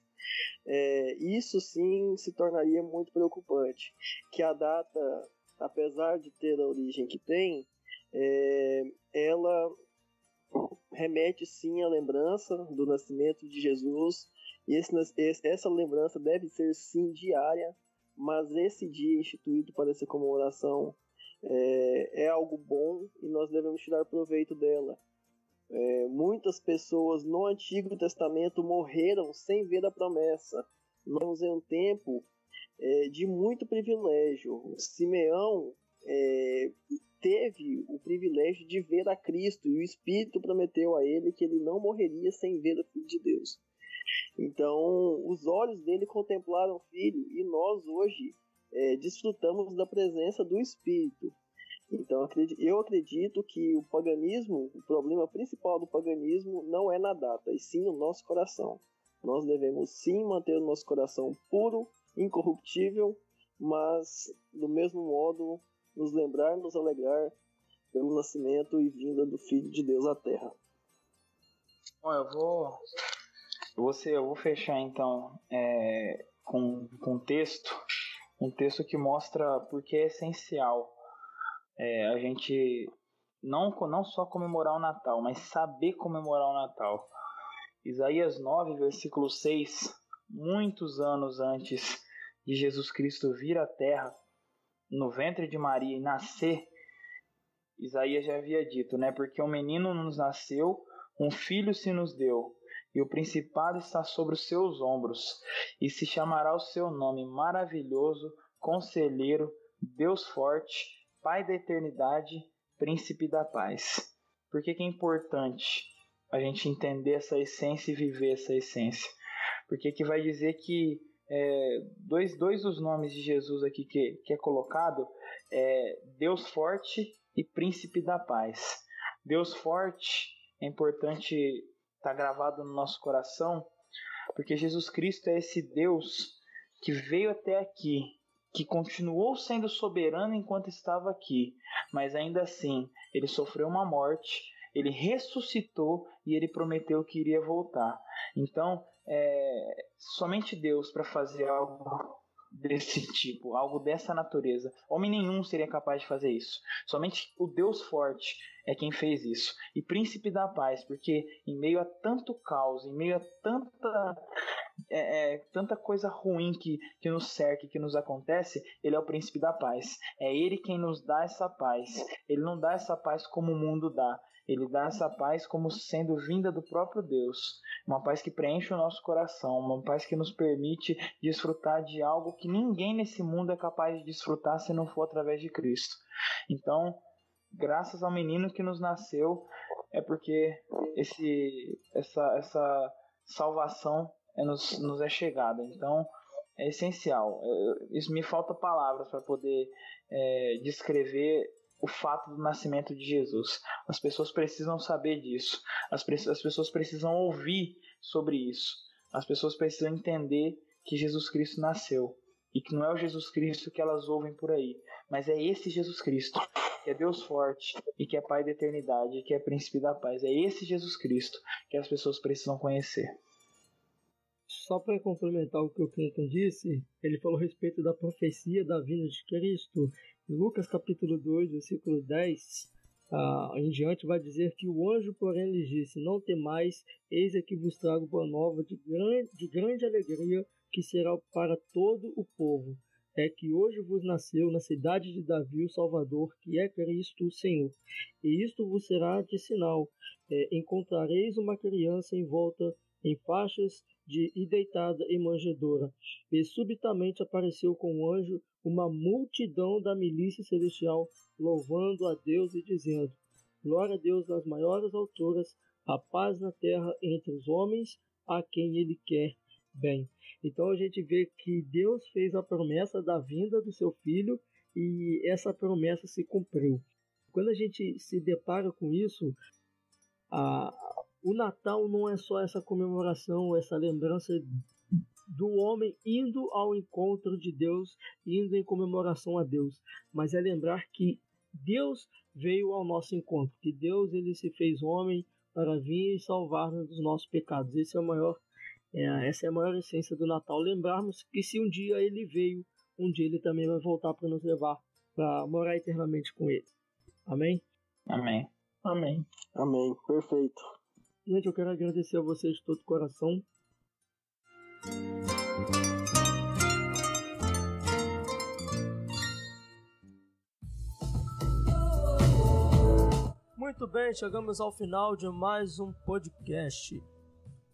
isso sim se tornaria muito preocupante. Que a data, apesar de ter a origem que tem, ela remete sim à lembrança do nascimento de Jesus, e essa lembrança deve ser sim diária, mas esse dia instituído para essa comemoração é algo bom e nós devemos tirar proveito dela. Muitas pessoas no Antigo Testamento morreram sem ver a promessa. Nós estamos em um tempo de muito privilégio. Simeão teve o privilégio de ver a Cristo, e o Espírito prometeu a ele que ele não morreria sem ver o Filho de Deus. Então, os olhos dele contemplaram o Filho, e nós hoje desfrutamos da presença do Espírito. Então, eu acredito que o paganismo, o problema principal do paganismo não é na data, e sim no nosso coração. Nós devemos sim manter o nosso coração puro, incorruptível, mas, do mesmo modo, nos lembrar, nos alegrar pelo nascimento e vinda do Filho de Deus à Terra. Bom, eu vou fechar então com um texto que mostra porque é essencial a gente não só comemorar o Natal, mas saber comemorar o Natal. Isaías 9, versículo 6, muitos anos antes de Jesus Cristo vir à Terra, no ventre de Maria e nascer, Isaías já havia dito, né? Porque um menino nos nasceu, um filho se nos deu, e o principado está sobre os seus ombros, e se chamará o seu nome maravilhoso, conselheiro, Deus forte, Pai da eternidade, príncipe da paz. Por que é importante a gente entender essa essência e viver essa essência? Porque que vai dizer que dois dos nomes de Jesus aqui que é colocado é Deus forte e príncipe da paz. Deus forte é importante estar gravado no nosso coração, porque Jesus Cristo é esse Deus que veio até aqui, que continuou sendo soberano enquanto estava aqui, mas ainda assim ele sofreu uma morte, ele ressuscitou e ele prometeu que iria voltar. Então, somente Deus para fazer algo desse tipo, algo dessa natureza. Homem nenhum seria capaz de fazer isso. Somente o Deus forte é quem fez isso. E príncipe da paz, porque em meio a tanto caos, em meio a tanta coisa ruim que nos cerca, que nos acontece, ele é o príncipe da paz. É ele quem nos dá essa paz. Ele não dá essa paz como o mundo dá. Ele dá essa paz como sendo vinda do próprio Deus. Uma paz que preenche o nosso coração, uma paz que nos permite desfrutar de algo que ninguém nesse mundo é capaz de desfrutar se não for através de Cristo. Então, graças ao menino que nos nasceu, é porque essa salvação nos é chegada. Então, é essencial. Isso me falta palavras para poder descrever o fato do nascimento de Jesus. As pessoas precisam saber disso. As pessoas precisam ouvir sobre isso. As pessoas precisam entender que Jesus Cristo nasceu. E que não é o Jesus Cristo que elas ouvem por aí, mas é esse Jesus Cristo, que é Deus forte e que é Pai da eternidade, que é Príncipe da paz. É esse Jesus Cristo que as pessoas precisam conhecer. Só para complementar o que o Clinton disse, ele falou a respeito da profecia da vinda de Cristo. Em Lucas capítulo 2, versículo 10, em diante vai dizer que o anjo, porém, lhes disse: não temais, eis aqui vos trago boa nova de grande alegria, que será para todo o povo. É que hoje vos nasceu na cidade de Davi o Salvador, que é Cristo o Senhor. E isto vos será de sinal: encontrareis uma criança envolta em faixas e deitada em manjedoura. E subitamente apareceu com o anjo uma multidão da milícia celestial, louvando a Deus e dizendo: glória a Deus nas maiores alturas, a paz na terra entre os homens a quem Ele quer bem. Então a gente vê que Deus fez a promessa da vinda do seu Filho e essa promessa se cumpriu. Quando a gente se depara com isso, o Natal não é só essa comemoração, essa lembrança do homem indo ao encontro de Deus, indo em comemoração a Deus, mas é lembrar que Deus veio ao nosso encontro, que Deus ele se fez homem para vir e salvar-nos dos nossos pecados. Essa é a maior essência do Natal, lembrarmos que se um dia ele veio, um dia ele também vai voltar para nos levar para morar eternamente com ele. Amém? Amém. Amém. Amém. Perfeito. Gente, eu quero agradecer a vocês de todo o coração. Muito bem, chegamos ao final de mais um podcast.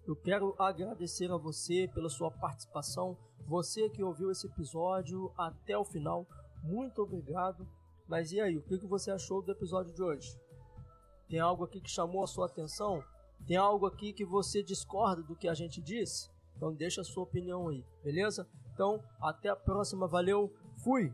Eu quero agradecer a você pela sua participação, você que ouviu esse episódio até o final, muito obrigado. Mas e aí, o que você achou do episódio de hoje? Tem algo aqui que chamou a sua atenção? Tem algo aqui que você discorda do que a gente disse? Então deixa a sua opinião aí, beleza? Então, até a próxima, valeu, fui!